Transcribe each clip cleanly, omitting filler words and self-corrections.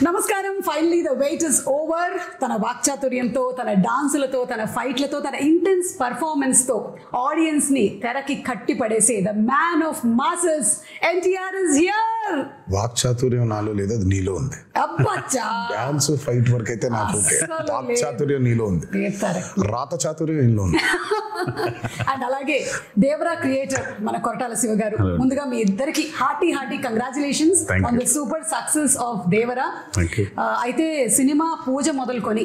నమస్కారం. Finally the weight is over. తన వాక్చాతుర్యంతో, తన డాన్సులతో, తన ఫైట్లతో, తన ఇంటెన్స్ పర్ఫార్మెన్స్ తో ఆడియన్స్ ని తెరకి కట్టి పడేసే the man of masses NTR is here. వాక్చాతుర్యం నాలో లేదు, అది నీలో ఉంది. అబ్బచ్చా, డాన్స్ ఫైట్ వర్క్ అయితే నాకు ఓకే. వాక్చాతుర్యం నీలో ఉంది, రాత చాతుర్యం నీలో ఉంది. అండ్ అలాగే దేవరా క్రియేటర్ మన కొరటాల శివ గారు, ముందుగా మీ ఇద్దరికి hearty congratulations on the super success of Devara. అయితే సినిమా పూజ మొదలుకొని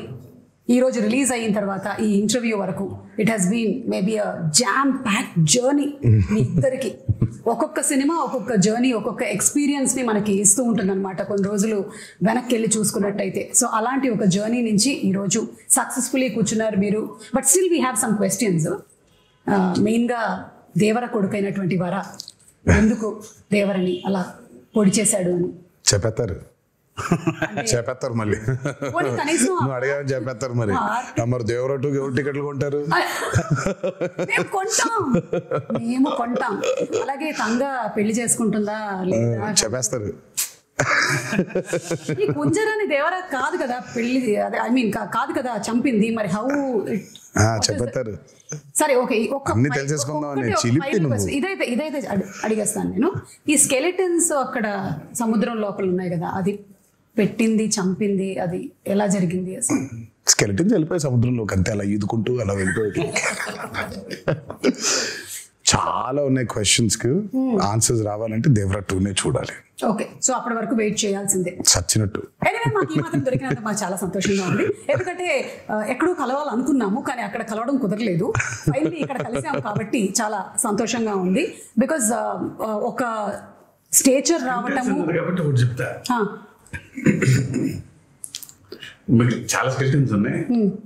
ఈ రోజు రిలీజ్ అయిన తర్వాత ఈ ఇంటర్వ్యూ వరకు it has been maybe a jam packed journey. మీ ఇద్దరికి ఒక్కొక్క సినిమా ఒక్కొక్క జర్నీ, ఒక్కొక్క ఎక్స్పీరియన్స్ ని మనకి ఇస్తూ ఉంటుంది అనమాట, కొన్ని రోజులు వెనక్కి వెళ్ళి చూసుకున్నట్టయితే. సో అలాంటి ఒక జర్నీ నుంచి ఈరోజు సక్సెస్ఫుల్లీ కూర్చున్నారు మీరు. But still we have some questions. మెయిన్గా దేవర కొడుకైనటువంటి వర ఎందుకు దేవరని అలా పొడి చేశాడు అని చెప్పేస్తారు మళ్ళీ. నువ్వు అడిగాని చెప్పేస్తారు మరి. మరి దేవరటు ఎవరు టికెట్లు కొంటారు? మేము కొంటాం. అలాగే తంగ పెళ్లి చేసుకుంటుందా లేదా చెప్పేస్తారు. ఈ కుంజరాని దేవరా కాదు కదా పెళ్లి, ఐ మీన్ కాదు కదా చంపింది. మరి హౌ చెప్పేస్తారు. సరే ఓకే, ఇదైతే అడిగేస్తాను నేను. ఈ స్కెలిటన్స్ అక్కడ సముద్రం లోపల ఉన్నాయి కదా, అది పెట్టింది చంపింది అది ఎలా జరిగింది అసలు? స్కెలిటన్స్ వెళ్ళిపోయి సముద్రంలోకి అంతే, అలా ఈదుకుంటూ అలా వెళ్ళిపోయి. చాలా ఉన్నాయి క్వశ్చన్స్ కి ఆన్సర్స్ రావాలంటే దేవరా 2నే చూడాలి. ఓకే, సో అప్పటి వరకు వెయిట్ చేయాల్సిందే చచ్చినట్టు. మాకు ఈ మాత్రం దొరికినందుకు మాకు చాలా సంతోషంగా ఉంది. ఎందుకంటే ఎక్కడో కలవాలనుకున్నాము కానీ అక్కడ కలవడం కుదరలేదు. ఫైనల్లీ ఇక్కడ కలిసాము కాబట్టి చాలా సంతోషంగా ఉంది. బికాజ్ ఒక స్టేచర్ రావటము. మీకు చాలా స్కెల్టన్స్ ఉన్నాయి,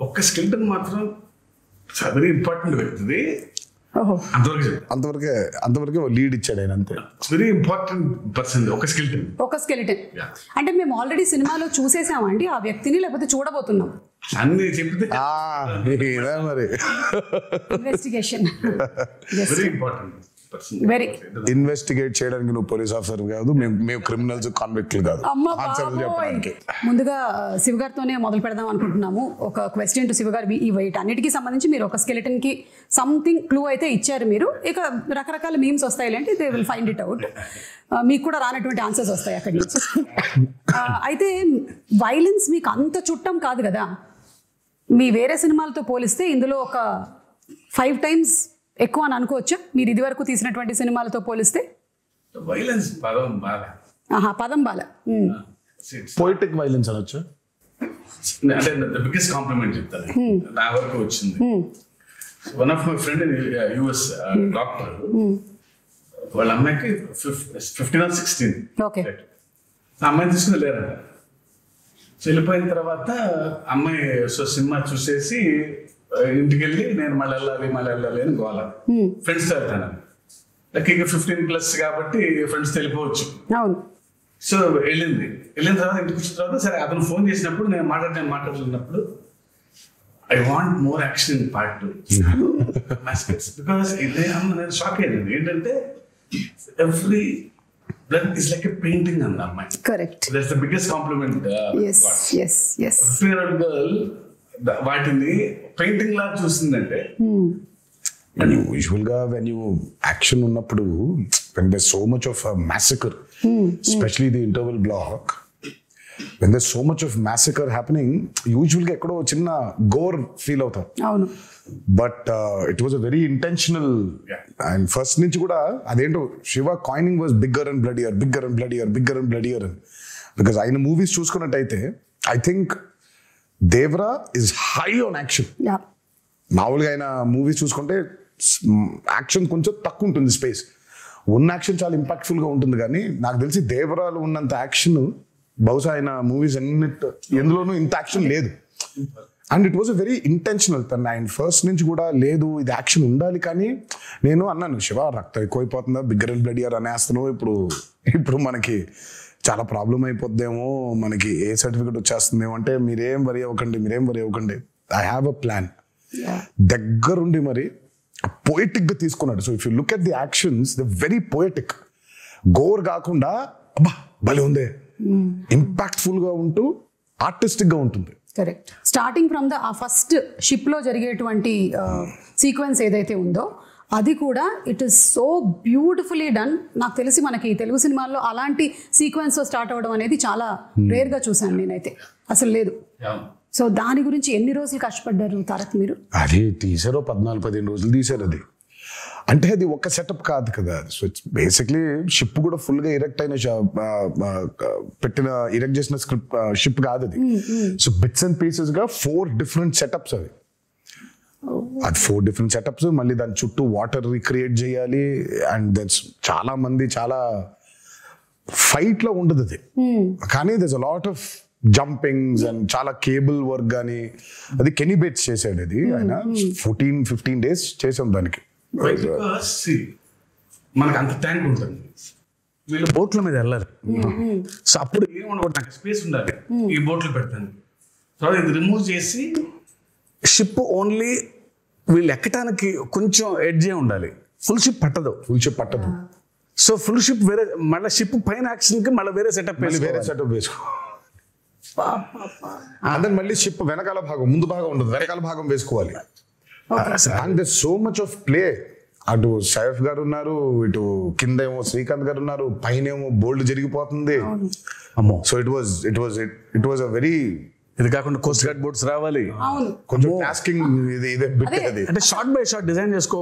ఒక్క స్కెల్టన్ మాత్రం చాలా ఇంపార్టెంట్ వ్యక్తిది. అంతవరకే లీడ్ ఇచ్చాడు ఆయన, అంతే. వెరీ ఇంపార్టెంట్ పర్సన్ ఒక స్కెలిటన్. అంటే మేము ఆల్రెడీ సినిమాలో చూసేసామండి ఆ వ్యక్తిని, లేకపోతే చూడబోతున్నాం అన్ని చెప్తే మరి. Investigation very important. Very investigate చేయడానికి నువ్వు పోలీస్ ఆఫీసర్ కాదు, మేము క్రిమినల్స్ కాన్విక్ట్లు కాదు. ముందుగా శివ గారితోనే మొదలు పెడదాం అనుకుంటున్నాము. ఒక క్వశ్చన్ టు శివ గారు, ఈ వెయిట్ అన్నిటికీ సంబంధించి మీరు ఒక స్కెలిటన్ కి సంథింగ్ క్లూ అయితే ఇచ్చారు మీరు. ఇక రకరకాల మీమ్స్ వస్తాయి అంటే they will find it out. మీకు కూడా రానటువంటి ఆన్సర్స్ వస్తాయి అక్కడి నుంచి. అయితే వైలెన్స్ మీకు అంత చుట్టం కాదు కదా, మీ వేరే సినిమాలతో పోలిస్తే ఇందులో ఒక 5 times ఎక్కువ అని అనుకోవచ్చా మీరు ఇది వరకు తీసినటువంటి సినిమాలతో పోలిస్తే? వైలెన్స్ పదం బాల పోయిటిక్ వైలెన్స్ అనొచ్చు. అంటే బిగ్గెస్ట్ కాంప్లిమెంట్ చెప్తాను నా వరకు వచ్చింది. One of my friend US doctor, వాళ్ళ అమ్మాయికి 15 or 16. ఓకే, అమ్మాయిని తీసుకుని వెళ్ళారంట. వెళ్ళిపోయిన తర్వాత అమ్మాయి సినిమా చూసేసి ఇంటికి వెళ్ళి నేను మళ్ళీ వెళ్ళాలి అని గోల. ఫ్రెండ్స్తో వెళ్తాను, ఇక 15+ కాబట్టి ఫ్రెండ్స్ వెళ్ళిపోవచ్చు. సో వెళ్ళిన తర్వాత ఇంటికి వచ్చిన తర్వాత సరే అతను ఫోన్ చేసినప్పుడు నేను మాట్లాడుతున్నప్పుడు I want more action in part 2 because నేను షాక్ అయ్యాను. ఏంటంటే every blood is like a painting అంది అమ్మాయి. Correct, that's the biggest compliment. Girl వాటిని పెయింటింగ్ లా చూస్తుందంటే. యూజువల్ గా వెన్ యూ యాక్షన్ ఉన్నప్పుడు when there's so much of a massacre, especially the interval block, when there's so much of massacre happening, usually ga ekkado chinna gore feel avutha. avunu, but it was a very intentional. And first nunchi kuda adento Shiva coining was bigger and bloodier because ayina movies chusukunnataithe I think Devara is high on action. మామూలుగా ఆయన movies చూసుకుంటే action కొంచెం తక్కువ ఉంటుంది, space ఉన్న action చాలా impactful గా ఉంటుంది. కానీ నాకు తెలిసి దేవరాలు ఉన్నంత యాక్షన్ బహుశా ఆయన మూవీస్ ఎందులోనూ ఇంత యాక్షన్ లేదు. And it was a very intentional. ఆయన ఫస్ట్ నుంచి కూడా లేదు ఇది యాక్షన్ ఉండాలి. కానీ నేను అన్నాను, శివ రక్తం ఎక్కువైపోతుందా, బిగ్గర్ అండ్ బ్లడియర్ అనేస్తున్నావు, ఇప్పుడు మనకి చాలా ప్రాబ్లం అయిపోద్దేమో, మనకి ఏ సర్టిఫికెట్ వచ్చేస్తుందేమో అంటే మీరేం వరి అవ్వకండి, ఐ హ్యావ్ అ ప్లాన్. దగ్గరుండి మరి పోయిటిక్ గా తీసుకున్నాడు. So if you look at the actions the very poetic, gore కాకుండా అబ్బా భలే ఉందే ఇంపాక్ట్ఫుల్ గా ఉంటూ ఆర్టిస్టిక్ గా ఉంటుంది. Correct. Starting from the first ship లో జరిగేటువంటి సీక్వెన్స్ ఏదైతే ఉందో అది కూడా it is so beautifully done. నాకు తెలిసి మనకి తెలుగు సినిమాల్లో అలాంటి సీక్వెన్స్ స్టార్ట్ అవ్వడం అనేది చాలా రేర్ గా చూసాను నేనైతే, అసలు లేదు. సో దాని గురించి ఎన్ని రోజులు కష్టపడ్డారు తారక్ మీరు? అది తీసారో 14-15 రోజులు తీసారు. అది అంటే అది ఒక సెటప్ కాదు కదా. సో ఇట్స్ బేసిక్లీ షిప్ కూడా ఫుల్ గా ఇరెక్ట్ అయిన ఇరెక్ట్ చేసిన స్క్రిప్ట్ షిప్ కాదు అది. సో బిట్స్ అండ్ పీసెస్ గా 4 డిఫరెంట్ సెటప్స్ అవి. అది 4 డిఫరెంట్ సెటప్స్, మళ్ళీ దాని చుట్టూ వాటర్ రిక్రియేట్ చేయాలి. అండ్ దట్స్ చాలా మంది చాలా ఫైట్ లో ఉండదు అది, కానీ దర్స్ a lot of jumpings and చాలా కేబుల్ వర్క్ కానీ. అది కెనీ బేట్స్ చేసాడు అది, ఆయన 14-15 days చేసాం దానికి. మనకు అంత ట్యాంక్ ఉంటుంది, వీళ్ళు బోట్ల మీద వెళ్ళాలి. సో అప్పుడు ఏమన్నా నాకు స్పేస్ ఉండాలి ఈ బోట్లు పెడతాను. సో ఇది రిమూవ్ చేసి షిప్ ఓన్లీ వీళ్ళు ఎక్కడానికి కొంచెం ఎడ్జే ఉండాలి. ఫుల్ షిప్ పట్టదు. సో ఫుల్ షిప్ వేరే, మళ్ళీ షిప్ పైన యాక్షన్ కి మళ్ళీ వేరే సెటప్ వేసుకో. అదే మళ్ళీ షిప్ వెనకాల భాగం, ముందు భాగం ఉండదు, వెనకాల భాగం వేసుకోవాలి. And there so much of play. అటు సైఫ్ గారు ఉన్నారు, ఇటు కింద ఏమో శ్రీకాంత్ గారు ఉన్నారు, పైన ఏమో బోల్డ్ జరిగిపోతుంది. అమ్మో. So it was a very, ఇది కాకుండా కోస్ట్ గార్డ్ బోట్స్ రావాలి, కొంచెం టాస్కింగ్ ఇదే బిట్. అది అంటే షార్ట్ బై షార్ట్ డిజైన్ చేసుకో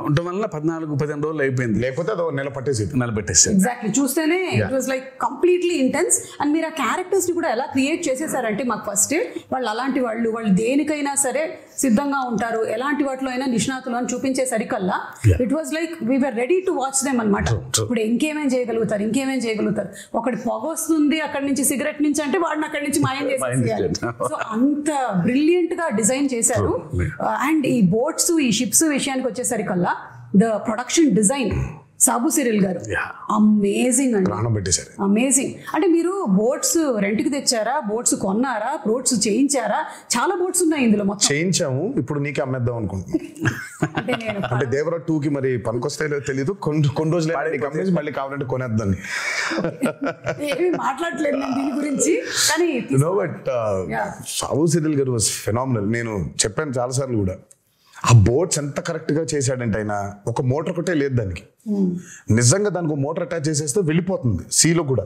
ఉండటం వల్ల 14-15 రోజులు అయిపోయింది. లేకపోతే అది నెల పట్టేసి. ఎగ్జాక్ట్లీ. చూస్తేనే it was like completely intense. And మీరు ఆ క్యారెక్టర్స్ ని కూడా ఎలా క్రియేట్ చేసేసారంటే మాకు ఫస్ట్ వాళ్ళు అలాంటి వాళ్ళు దేనికైనా సరే సిద్ధంగా ఉంటారు, ఎలాంటి వాటిలో అయినా నిష్ణాతులు అని చూపించేసరికల్లా it was like we're ready to watch them అనమాట. ఇప్పుడు ఇంకేమేం చేయగలుగుతారు. ఒకటి పొగ వస్తుంది అక్కడి నుంచి, సిగరెట్ నుంచి అంటే వాడిని అక్కడి నుంచి మాయం చేసేయాలి. సో అంత బ్రిలియంట్ గా డిజైన్ చేశారు. అండ్ ఈ బోట్స్, ఈ షిప్స్ విషయానికి వచ్చేసరికల్లా the production design Sabu Cyril గారు అమేజింగ్ అండి, అమేజింగ్. అంటే మీరు బోట్స్ రెంట్ కి తెచ్చారా, బోట్స్ కొన్నారా, బోట్స్ చేయించారా? చాలా బోట్స్ ఉన్నాయి ఇందులో. మొత్తం చేయించాము, ఇప్పుడు నీకే అమ్మేద్దాం అనుకుంటున్నాను. అంటే దేవరా 2 కి మరి పనికొస్తాయో తెలియదు, కొన్ని రోజులు అమ్మేసి మళ్ళీ కావాలంటే కొనేద్దాం. ఏమీ మాట్లాడలేదు నేను దీని గురించి, కానీ సాబు సిరిల్ గారు వాస్ ఫెనామినల్. నేను చెప్పాను చాలా సార్లు కూడా, ఆ బోట్స్ ఎంత కరెక్ట్ గా చేశాడంటే ఆయన ఒక మోటార్ ఒకటే లేదు దానికి. నిజంగా దానికి ఒక మోటార్ అటాచ్ చేసేస్తే వెళ్ళిపోతుంది సీలో కూడా.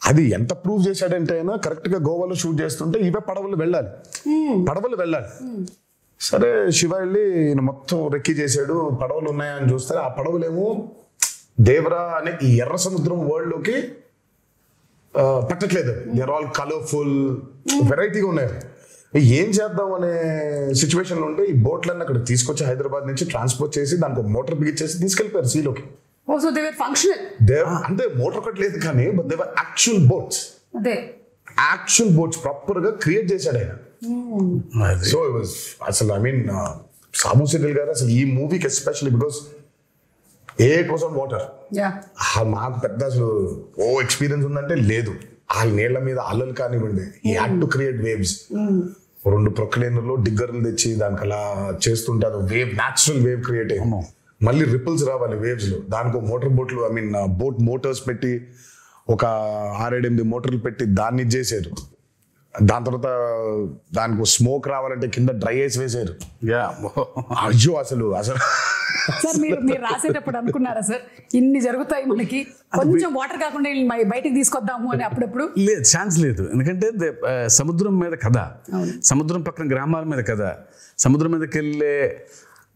అది ఎంత ప్రూవ్ చేశాడంటే ఆయన కరెక్ట్ గా గోవాలో షూట్ చేస్తుంటే ఇవే పడవలు వెళ్ళాలి. సరే శివ వెళ్ళి ఈయన మొత్తం రెక్కి చేశాడు, పడవలు ఉన్నాయని చూస్తే ఆ పడవలేమో దేవరా అనే ఈ ఎర్ర సముద్రం వరల్డ్ లోకి పట్టట్లేదు. దే ఆర్ ఆల్ కలర్ఫుల్, వెరైటీగా ఉన్నాయి. ఏం చేద్దాం అనే సిచ్యువేషన్ లో ఉంటే ఈ బోట్లన్నీ అక్కడ తీసుకొచ్చి హైదరాబాద్ నుంచి ట్రాన్స్పోర్ట్ చేసి దానికి ఒక మోటార్ బిగించేసి తీసుకెళ్లిపోయారు సీలోకి. అంటే మోటార్ ఒకటి లేదు కానీ but they were actual boats proper గా క్రియేట్ చేశాడు ఆయన. సో అసలు ఐ మీన్ సాబు సిరిల్ గారు అసలు ఈ మూవీకి especially because it was on water. మాకు పెద్ద అసలు ఎక్స్పీరియన్స్ ఉందంటే లేదు. ఆ నీళ్ల మీద అల్లలు కానివ్వండి, ఈ హ్యాడ్ టు క్రియేట్ వేవ్స్. 2 ప్రొక్లైనర్లు డిగ్గర్లు తెచ్చి దానికి అలా చేస్తుంటే అది వేవ్, న్యాచురల్ వేవ్ క్రియేట్ అయ్యి మళ్ళీ రిపుల్స్ రావాలి వేవ్స్ లో. దానికి మోటార్ బోట్లు, ఐ మీన్ బోట్ మోటార్స్ పెట్టి ఒక 6-8 మోటార్లు పెట్టి దాన్ని చేశారు. దాని తర్వాత దానికి స్మోక్ రావాలంటే కింద డ్రై ఐస్ వేసారు. అయ్యో అసలు సార్ మీరు రాసేటప్పుడు అనుకున్నారా సార్ ఇన్ని జరుగుతాయి మనకి, కొంచెం వాటర్ కాకుండా బయటికి తీసుకొద్దాము అని? అప్పుడప్పుడు లేదు, ఛాన్స్ లేదు. ఎందుకంటే సముద్రం మీద కథ, సముద్రం పక్కన గ్రామాల మీద కథ, సముద్రం మీదకి వెళ్ళే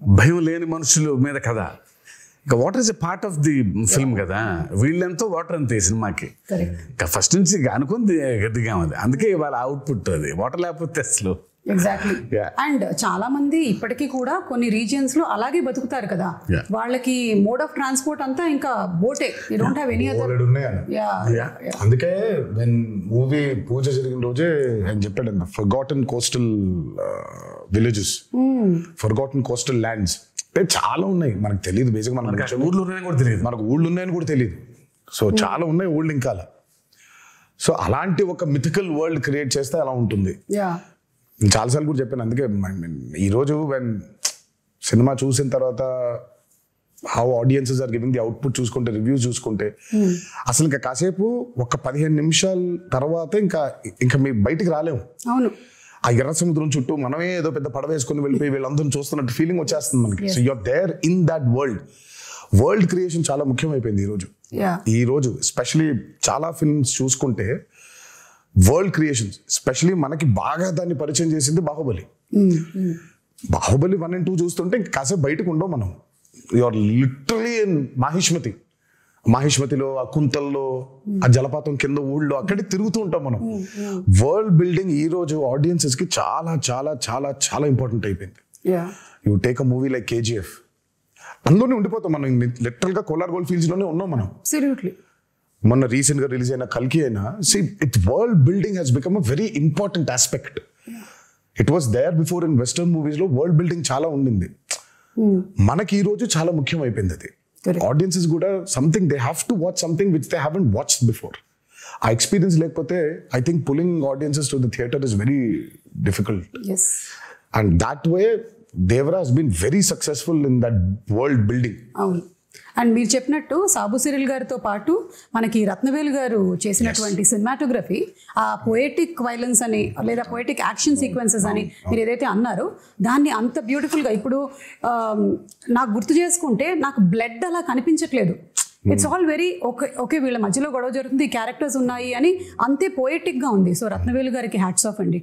భయం లేని మనుషుల మీద కథ. ఇంకా water is a part of the film కదా. వీళ్ళెంతో వాటర్ అంతే సినిమాకి. ఇంకా ఫస్ట్ నుంచి అనుకుంది గట్టిగా ఉంది, అందుకే ఇవాళ అవుట్పుట్ అది. వాటర్ లేకపోతే అసలు ఎగ్జాక్ట్లీ. అండ్ చాలా మంది ఇప్పటికీ కూడా కొన్ని రీజియన్స్ లో అలాగే బతుకుతారు కదా, వాళ్ళకి మోడ్ ఆఫ్ ట్రాన్స్పోర్ట్ అంతా ఇంకా బోటే. You don't have any other. అందుకే వెన్ మూవీ పూజ జరిగిన రోజే ఆయన చెప్పాడు, forgotten coastal villages, forgotten coastal lands అంటే చాలా ఉన్నాయి, మనకు తెలియదు. బేసిక్ మనకు ఊళ్ళో ఉన్నాయని కూడా తెలియదు, మనకు ఊళ్ళు ఉన్నాయని కూడా తెలియదు. సో చాలా ఉన్నాయి ఊళ్ళు ఇంకా. సో అలాంటి ఒక మిథికల్ వరల్డ్ క్రియేట్ చేస్తే అలా ఉంటుంది. చాలాసార్లు కూడా చెప్పాను. అందుకే ఈరోజు వెన్ సినిమా చూసిన తర్వాత how audiences are giving the output చూసుకుంటే, రివ్యూస్ చూసుకుంటే అసలు ఇంకా కాసేపు ఒక 15 నిమిషాల తర్వాత ఇంకా మీ బయటికి రాలేము. అవును, ఆ ఎర్ర సముద్రం చుట్టూ మనమే ఏదో పెద్ద పడవ వేసుకుని వెళ్ళిపోయి వీళ్ళందరూ చూస్తున్నట్టు ఫీలింగ్ వచ్చేస్తుంది మనకి. So you're there in that world creation చాలా ముఖ్యమైపోయింది ఈ రోజు ఎస్పెషలీ చాలా ఫిల్మ్స్ చూసుకుంటే వరల్డ్ క్రియేషన్స్, ఎస్పెషలీ మనకి బాగా దాన్ని పరిచయం చేసింది బాహుబలి. బాహుబలి 1 and 2 చూస్తుంటే ఇంకా కాసేపు బయటకు ఉండవు మనం. యూఆర్ లిటరలీ ఇన్ మాహిష్మతిలో, ఆ కుంతల్లో, ఆ జలపాతం కింద ఊళ్ళో అక్కడే తిరుగుతూ ఉంటాం మనం. వరల్డ్ బిల్డింగ్ ఈ రోజు ఆడియన్సెస్ కి చాలా చాలా చాలా చాలా ఇంపార్టెంట్ అయిపోయింది. You take a movie like KGF, అందులోనే ఉండిపోతాం మనం. లిటరల్ గా కోలార్ గోల్డ్ ఫీల్డ్స్ లోనే ఉన్నాం మనం. మొన్న రీసెంట్ గా రిలీజ్ అయిన కల్కి అయినా, world building has become a very important aspect. It was there before in western movies లో వరల్డ్ బిల్డింగ్ చాలా ఉండింది. మనకి ఈ రోజు చాలా ముఖ్యం అయిపోయింది అది. ఆడియన్సెస్ కూడా something they have to watch something which they haven't watched before. ఆ ఎక్స్పీరియన్స్ లేకపోతే I think pulling audiences to the theatre is very difficult. And that way Devara has been very successful in that world building. అవును, and మీరు చెప్పినట్టు Sabu Cyril గారితో పాటు మనకి రత్నవేలు గారు చేసినటువంటి సినిమాటోగ్రఫీ, ఆ పొయెటిక్ వైలెన్స్ అని లేదా పొయెటిక్ యాక్షన్ సీక్వెన్సెస్ అని మీరు ఏదైతే అన్నారో దాన్ని అంత బ్యూటిఫుల్గా ఇప్పుడు నాకు గుర్తు చేసుకుంటే నాకు బ్లడ్ అలా కనిపించట్లేదు. ఇట్స్ ఆల్ వెరీ ఓకే వీళ్ళ మధ్యలో గొడవ జరుగుతుంది, క్యారెక్టర్స్ ఉన్నాయి అని అంతే పోయెటిక్ గా ఉంది. సో రత్నవేలు గారికి హ్యాట్స్ ఆఫ్ అండి.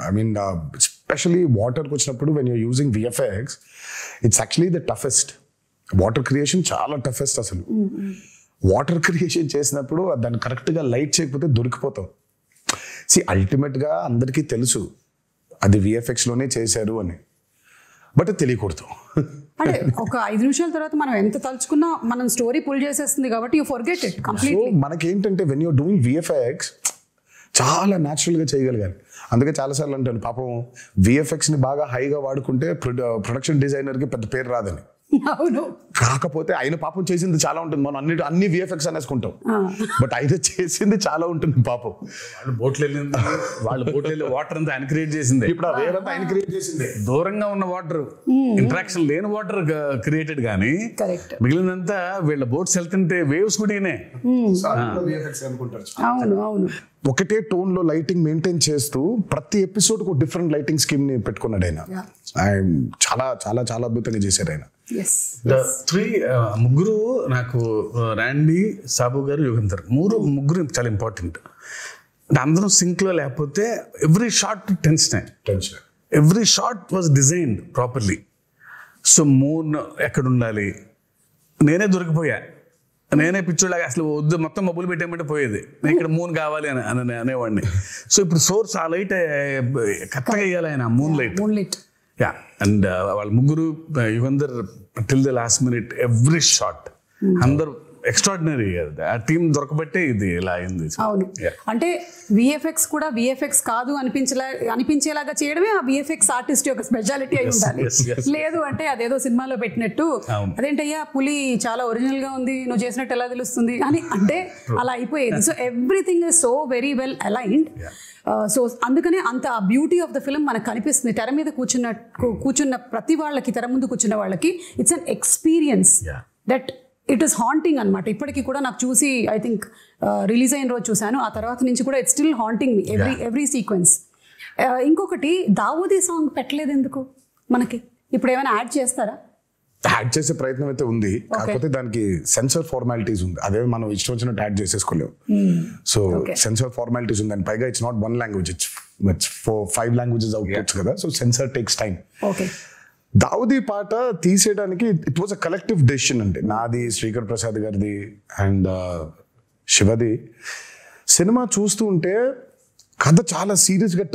ఐ మీన్ ఎస్పెషలీ వాటర్కి వచ్చినప్పుడు when you're using VFX, it's actually the toughest. Water creation చాలా టఫెస్ట్ అసలు. వాటర్ క్రియేషన్ చేసినప్పుడు దాన్ని కరెక్ట్గా లైట్ చేయకపోతే దొరికిపోతాం. అల్టిమేట్ గా అందరికీ తెలుసు అది VFX లోనే చేశారు అని, బట్ తెలియకూడదు. అంటే ఒక 5 నిమిషాల తర్వాత మనం ఎంత తలుచుకున్నా మనం స్టోరీ పుల్ చేసేస్తుంది కాబట్టి యూ ఫర్గెట్ ఇట్ కంప్లీట్లీ. మనకేంటంటే వెన్ యూర్ డూయింగ్ VFX చాలా న్యాచురల్ గా చేయగలగాలి. అందుకే చాలాసార్లు అంటాను పాపం VFX ని బాగా హైగా వాడుకుంటే ప్రొడక్షన్ డిజైనర్ కి పెద్ద పేరు రాదని. అవును, కాకపోతే ఆయన పాపం చేసింది చాలా ఉంటుంది. మనం అన్ని VFX అనేసుకుంటాం, బట్ ఆయన చేసింది చాలా ఉంటుంది పాపం. వాళ్ళు బోట్లు వెళ్ళి వాటర్ అంతా ఆయన క్రియేట్ చేసింది. ఇప్పుడు ఆ వేవ్ అంతా ఆయన క్రియేట్ చేసింది. దూరంగా ఉన్న వాటర్, ఇంటరాక్షన్ లేని వాటర్ క్రియేటెడ్ కానీ మిగిలినంతా వీళ్ళ బోట్స్ వెళ్తుంటే వేవ్స్ కూడా అవును అవును. ఒకటే టోన్ లో లైటింగ్ మెయింటైన్ చేస్తూ ప్రతి ఎపిసోడ్ కు డిఫరెంట్ లైటింగ్ స్కీమ్ ని పెట్టుకున్నాడు ఆయన. చాలా చాలా చాలా అద్భుతంగా చేశారు ఆయన. ముగ్గురు నాకు రాండీ, సాబు గారు, యుగంధర్ ముగ్గురు చాలా ఇంపార్టెంట్. అందరం సింక్ లో లేకపోతే every shot tension, every shot was designed properly. So moon ఎక్కడ ఉండాలి, నేనే దొరికిపోయా, నేనే పిచ్చోళ్ళగా అసలు వద్దు మొత్తం మబ్బులు పెట్టేయమంటే పోయేది, నేను ఇక్కడ మూన్ కావాలి అని అనేవాడిని. సో ఇప్పుడు సోర్స్ ఆ లైట్ కరెక్ట్గా వేయాలి ఆయన, మూన్ లైట్. యా, అండ్ వాళ్ళ ముగ్గురు, Yugandhar till the last minute every shot, అందరు ఎక్స్ట్రాడినరీ. ఆ టీం దొరకబట్టే ఇది ఇలా అయింది. అవును, అంటే VFX కూడా VFX కాదు అనిపించేలాగా చేయడమే ఆ VFX ఆర్టిస్ట్ యొక్క స్పెషాలిటీ అయి ఉండాలి. లేదు అంటే అదేదో సినిమాలో పెట్టినట్టు అదేంటయ్యా పులి చాలా ఒరిజినల్ గా ఉంది, నువ్వు చేసినట్టు ఎలా తెలుస్తుంది అని అంటే అలా అయిపోయేది. So everything is so very well aligned. So అందుకనే అంత ఆ బ్యూటీ ఆఫ్ ద ఫిల్మ్ మనకు కనిపిస్తుంది. తెర మీద కూర్చున్న ప్రతి వాళ్ళకి, తెర ముందు కూర్చున్న వాళ్ళకి it's an experience that it is haunting అనమాట. ఇప్పటికీ కూడా నాకు చూసి ఐ థింక్ రిలీజ్ అయిన రోజు చూశాను, ఆ తర్వాత నుంచి కూడా it's still haunting me every sequence. ఇంకొకటి దావూదీ సాంగ్ పెట్టలేదు ఎందుకు మనకి? ఇప్పుడు ఏమైనా యాడ్ చేస్తారా? యాడ్ చేసే ప్రయత్నం అయితే ఉంది, కాకపోతే దానికి సెన్సర్ ఫార్మాలిటీస్ ఉంది. అదే మనం ఇష్టం వచ్చినట్టు యాడ్ చేసేసుకోలేము. సో సెన్సర్ ఫార్మాలిటీస్ ఉంది, అండ్ పైగా it's not 1 language, it's 5 languages outputs కదా. So censor takes time. Daavudi పాట తీసేయడానికి it was a collective decision అండి, నాది, శ్రీకర్ ప్రసాద్ గారిది అండ్ శివది. సినిమా చూస్తూ ఉంటే కథ చాలా సీరియస్ గా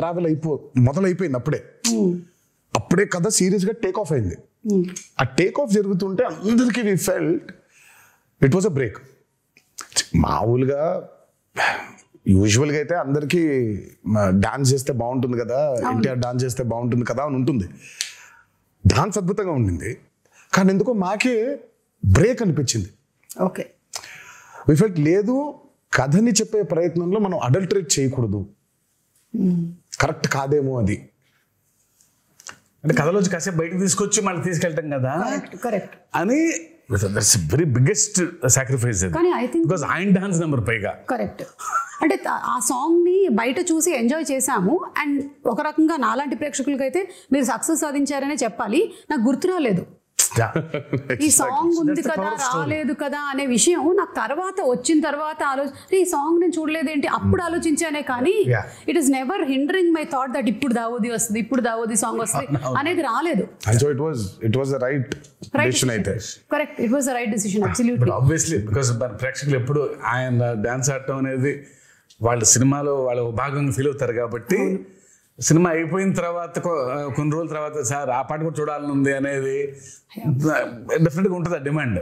మొదలైపోయింది. అప్పుడే కథ సీరియస్ గా టేక్ ఆఫ్ అయింది. ఆ టేక్ ఆఫ్ జరుగుతుంటే అందరికీ we felt it was a break. మామూలుగా యూజువల్గా అయితే అందరికీ డాన్స్ చేస్తే బాగుంటుంది కదా, ఎన్టీఆర్ డాన్స్ చేస్తే బాగుంటుంది కదా అని ఉంటుంది. డాన్స్ అద్భుతంగా ఉండింది, కానీ ఎందుకో మాకే బ్రేక్ అనిపించింది. ఓకే, వి ఫెల్ట్ లేదు, కథని చెప్పే ప్రయత్నంలో మనం అడల్టరేట్ చేయకూడదు, కరెక్ట్ కాదేమో అది. అంటే కథలోంచి కాసేపు బయటకు తీసుకొచ్చి మళ్ళీ తీసుకెళ్తాం కదా కరెక్ట్ అని దట్స్ వెరీ బిగ్గెస్ట్ సాక్రిఫైస్ కానీ ఐ థింక్ బికాస్ ఆయన డాన్స్ నెంబర్ పైగా కరెక్ట్. అంటే ఆ సాంగ్ ని బయట చూసి ఎంజాయ్ చేశాము అండ్ ఒక రకంగా నాలాంటి ప్రేక్షకులకైతే మీరు సక్సెస్ సాధించారనే చెప్పాలి. నాకు గుర్తు రాలేదు ఈ సాంగ్ ఉంది కదా రాలేదు కదా అనే విషయం. నాకు వచ్చిన తర్వాత ఈ సాంగ్ నేను చూడలేదేంటి అప్పుడు ఆలోచించానే కానీ it is never hindering my thought that ఇప్పుడు దావోది వస్తుంది ఇప్పుడు దావోది సాంగ్ వస్తుంది అనేది రాలేదు. Correct, it was the right decision absolutely. Obviously because ప్రేక్షకులు ఎప్పుడు ఆయన డాన్స్ ఆడటం అనేది వాళ్ళ సినిమాలో వాళ్ళ భాగంగా ఫీల్ అవుతారు కాబట్టి సినిమా అయిపోయిన తర్వాత కొన్ని రోజుల తర్వాత సార్ ఆ పాట కూడా చూడాలని ఉంది అనేది డెఫినెట్గా ఉంటుంది ఆ డిమాండ్.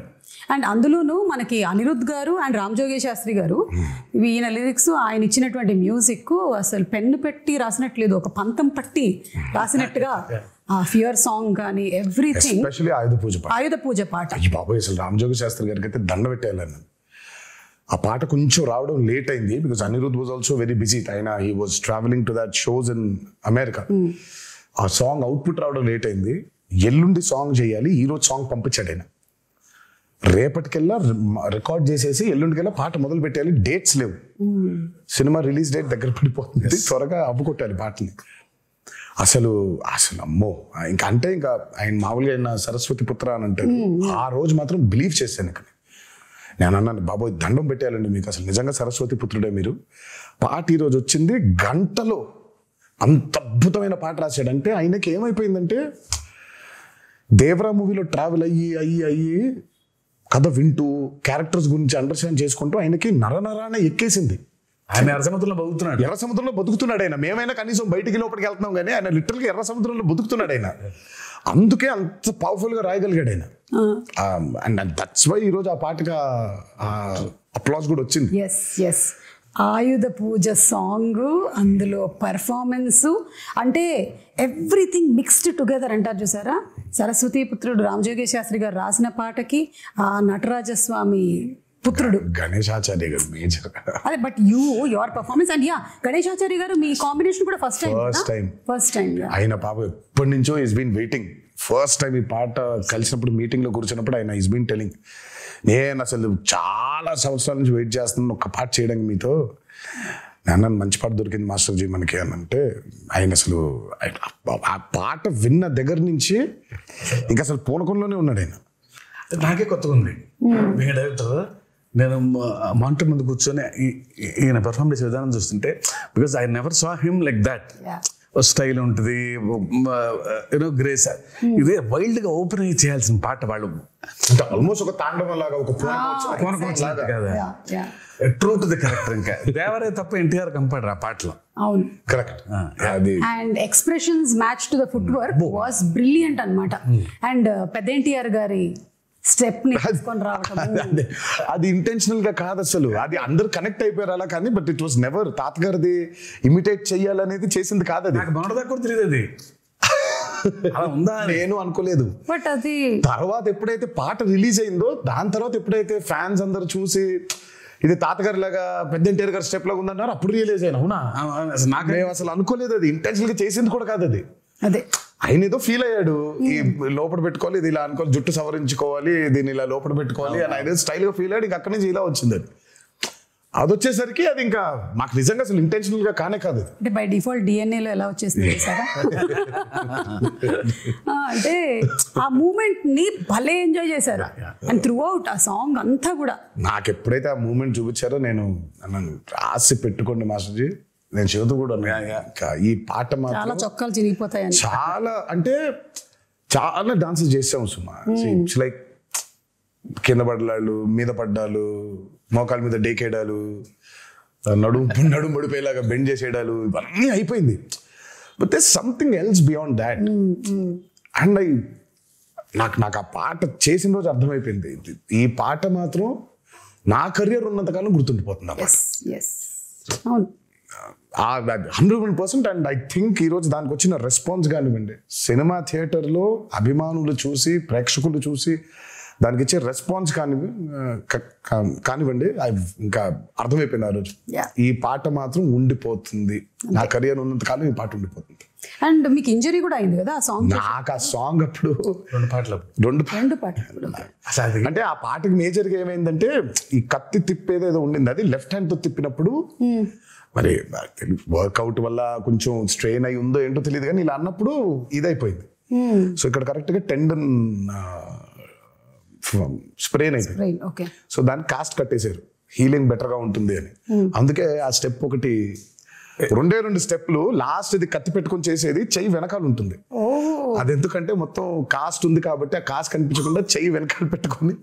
అండ్ అందులోనూ మనకి అనిరుద్ధ్ గారు అండ్ రామ్ జోగి శాస్త్రి గారు ఈయన లిరిక్స్ ఆయన ఇచ్చినటువంటి మ్యూజిక్ అసలు పెన్ను పెట్టి రాసినట్లేదు, ఒక పంతం పట్టి రాసినట్టుగా ఆ ఫియర్ సాంగ్ కానీ ఎవ్రీథింగ్. ఎస్పెషల్లీ ఆయుధ పూజ పాట బాబోయ్ అసలు రామ్ జోగి శాస్త్రి గారికి అయితే దండ పెట్టేయాలని. ఆ పాట కొంచెం రావడం లేట్ అయింది because Anirudh was also very busy. ఆయన he was travelling to that shows in America. ఆ సాంగ్ అవుట్పుట్ రావడం లేట్ అయింది. ఎల్లుండి సాంగ్ చేయాలి, ఈరోజు సాంగ్ పంపించాడు ఆయన. రేపటికెల్లా రికార్డ్ చేసేసి ఎల్లుండికెల్లా పాట మొదలు పెట్టాలి. డేట్స్ లేవు, సినిమా రిలీజ్ డేట్ దగ్గర పడిపోతుంది, త్వరగా అవ్వకొట్టాలి పాటని. అసలు అమ్మో ఇంకా అంటే ఇంకా ఆయన మామూలుగా ఆయన సరస్వతి పుత్ర అని అంటారు. ఆ రోజు మాత్రం బిలీవ్ చేశాను. ఇక్కడ నేను అన్నాను బాబోయ్ దండం పెట్టేయాలండి మీకు, అసలు నిజంగా సరస్వతి పుత్రుడే మీరు. పాట ఈరోజు వచ్చింది, గంటలో అంత అద్భుతమైన పాట రాశాడంటే ఆయనకి ఏమైపోయిందంటే దేవరా మూవీలో ట్రావెల్ అయ్యి కథ వింటూ క్యారెక్టర్స్ గురించి అండర్స్టాండ్ చేసుకుంటూ ఆయనకి నరనరానే ఎక్కేసింది. ఆయన ఎర్ర సముద్రంలో బతుకుతున్నాడు ఆయన. మేమైనా కనీసం బయటికి లోపలికి వెళ్తున్నాం కానీ ఆయన లిటరల్గా ఎర్ర సముద్రంలో బతుకుతున్నాడు ఆయన. అందుకే అంత పవర్ఫుల్ గా రాయగలిగాడు ఆయన. అండ్ దట్స్ వై ఈరోజు ఆ పాటకి అప్లాస్ కూడా వచ్చింది. ఆయుధ పూజ సాంగ్, అందులో పర్ఫార్మెన్స్, అంటే ఎవ్రీథింగ్ మిక్స్డ్ టుగెదర్ అంటారు చూసారా. సరస్వతి పుత్రుడు రామజోగి శాస్త్రి గారు రాసిన పాటకి ఆ నటరాజస్వామి పుత్రుడు గణేశాచార్య గారు మేజర్. అదే but your performance and Ganesh Acharya గారు మీ కాంబినేషన్ కూడా ఫస్ట్ టైం. ఆయన పాప ఎప్పటి నుంచో is been waiting. First time ఈ పాట కలిసినప్పుడు మీటింగ్ లో కూర్చున్నప్పుడు ఆయన ఈస్ బీన్ టెలింగ్, నేను అసలు చాలా సంవత్సరాల నుంచి వెయిట్ చేస్తున్నాను ఒక పాట చేయడానికి మీతో. నాన్న మంచి పాట దొరికింది మాస్టర్ జీ మనకి అని అంటే ఆయన అసలు ఆ పాట విన్న దగ్గర నుంచి ఇంకా అసలు పూనకంలోనే ఉన్నాడు ఆయన. నాకే కొత్తగా ఉంది డైరెక్టర్. నేను మానిటర్ ముందు కూర్చొని ఈయన పర్ఫార్మ్ చేసే విధానం చూస్తుంటే because I never saw him like that. Style ఉంటుంది, యూనో గ్రేస్. ఇదే వైల్డ్ గా ఓపెన్ అయ్యి చేయాల్సిన పాట వాళ్ళు ఆల్మోస్ట్ ఒక తాండవం లాగా, ఒక ట్రూ టు ది క్యారెక్టర్. ఇంకా దేవరే తప్ప ఎన్టీఆర్ కంపాడరు ఆ పాటలో. అవును correct. And expressions match to the foot work was brilliant అన్నమాట. అండ్ పెద్ద ఎన్టీఆర్ గారి స్టెప్ ని తీసుకొని రావటం అది ఇంటెన్షనల్ గా కాదు అసలు, అది అందరు కనెక్ట్ అయిపోయారు అలా. కానీ బట్ ఇట్ వాస్ నెవర్ తాతగారిది ఇమిటేట్ చెయ్యాలనేది చేసింది కాదు. అది నాకు తెలియదు, అది ఉందా నేను అనుకోలేదు. బట్ అది తర్వాత ఎప్పుడైతే పాట రిలీజ్ అయిందో దాని తర్వాత ఎప్పుడైతే ఫ్యాన్స్ అందరు చూసి ఇది తాతగారి లాగా పెద్ద ఎన్టీఆర్ గారి స్టెప్ లాగా ఉందన్నారు, అప్పుడు రియలైజ్ అయినా. అవునా, నాకు అసలు అనుకోలేదు, అది ఇంటెన్షనల్ గా చేసింది కూడా కాదు అది. అదే ఆయన ఏదో ఫీల్ అయ్యాడు, ఈ లోపల పెట్టుకోవాలి, ఇది ఇలా అనుకోవాలి, జుట్టు సవరించుకోవాలి, దీన్ని ఇలా లోపల పెట్టుకోవాలి అని ఆయన స్టైల్ గా ఫీల్ అయ్యాడు. ఇంకా అక్కడి నుంచి ఇలా వచ్చింది అది వచ్చేసరికి అది ఇంకా మాకు నిజంగా అసలు ఇంటెన్షనల్ గా కానే కాదు. అంటే బై డిఫాల్ట్ డిఎన్ఏలో ఎలా వచ్చేసింది సార్. అంటే ఆ మూమెంట్ ని భలే ఎంజాయ్ చేశారు అండ్ త్రూ అవుట్ ఆ సాంగ్ అంతా కూడా. నాకు ఎప్పుడైతే ఆ మూమెంట్ చూపించారో నేను రాసి పెట్టుకోండి మాస్టర్జీ, నేను చెబుతూ కూడా ఈ పాట చాలా చొక్కాలు చిరిగిపోతాయి. చాలా అంటే చాలా డాన్సెస్ చేసాము సుమా. ఇట్స్ లైక్ కింద పడ్డాలు, మీద పడ్డాలు, మోకాల మీద డేకేయడాలు, నడుము పడిపోయేలాగా బెండ్ చేసేయడాలు, ఇవన్నీ అయిపోయింది. But there something else beyond that. And నాకు ఆ పాట చేసిన రోజు అర్థమైపోయింది, ఈ పాట మాత్రం నా కెరియర్ ఉన్నంతకాలం గుర్తుండిపోతుంది ఆ పాట. 100%. అండ్ ఐ థింక్ ఈరోజు దానికి వచ్చిన రెస్పాన్స్ కానివ్వండి, సినిమా థియేటర్లో అభిమానులు చూసి, ప్రేక్షకులు చూసి దానికి ఇచ్చే రెస్పాన్స్ కానివ్వండి ఇంకా అర్థమైపోయింది ఆ రోజు. ఈ పాట మాత్రం ఉండిపోతుంది, నా కెరియర్ ఉన్నంత కాలం ఈ పాట ఉండిపోతుంది. అండ్ మీకు ఇంజరీ కూడా అయింది కదా ఆ సాంగ్? నాకు ఆ సాంగ్ అప్పుడు రెండు పాటలు అంటే ఆ పాటకి మేజర్ గా ఏమైందంటే ఈ కత్తి తిప్పేదేదో ఉండింది, అది లెఫ్ట్ హ్యాండ్ తో తిప్పినప్పుడు మరి వర్కౌట్ వల్ల కొంచెం స్ట్రెయిన్ అయి ఉందో ఏంటో తెలియదు కానీ ఇలా అన్నప్పుడు ఇదైపోయింది. సో ఇక్కడ కరెక్ట్ గా టెండన్ స్ప్రెయిన్ అయిపోయింది. సో దాన్ని కాస్ట్ కట్టేశారు, హీలింగ్ బెటర్ గా ఉంటుంది అని. అందుకే ఆ స్టెప్ ఒకటి, రెండు స్టెప్లు, లాస్ట్ ఇది కత్తి పెట్టుకొని చేసేది చెయ్యి వెనకాల ఉంటుంది. అది ఎందుకంటే మొత్తం కాస్ట్ ఉంది కాబట్టి ఆ కాస్ట్ కనిపించకుండా చెయ్యి వెనకాల పెట్టుకొని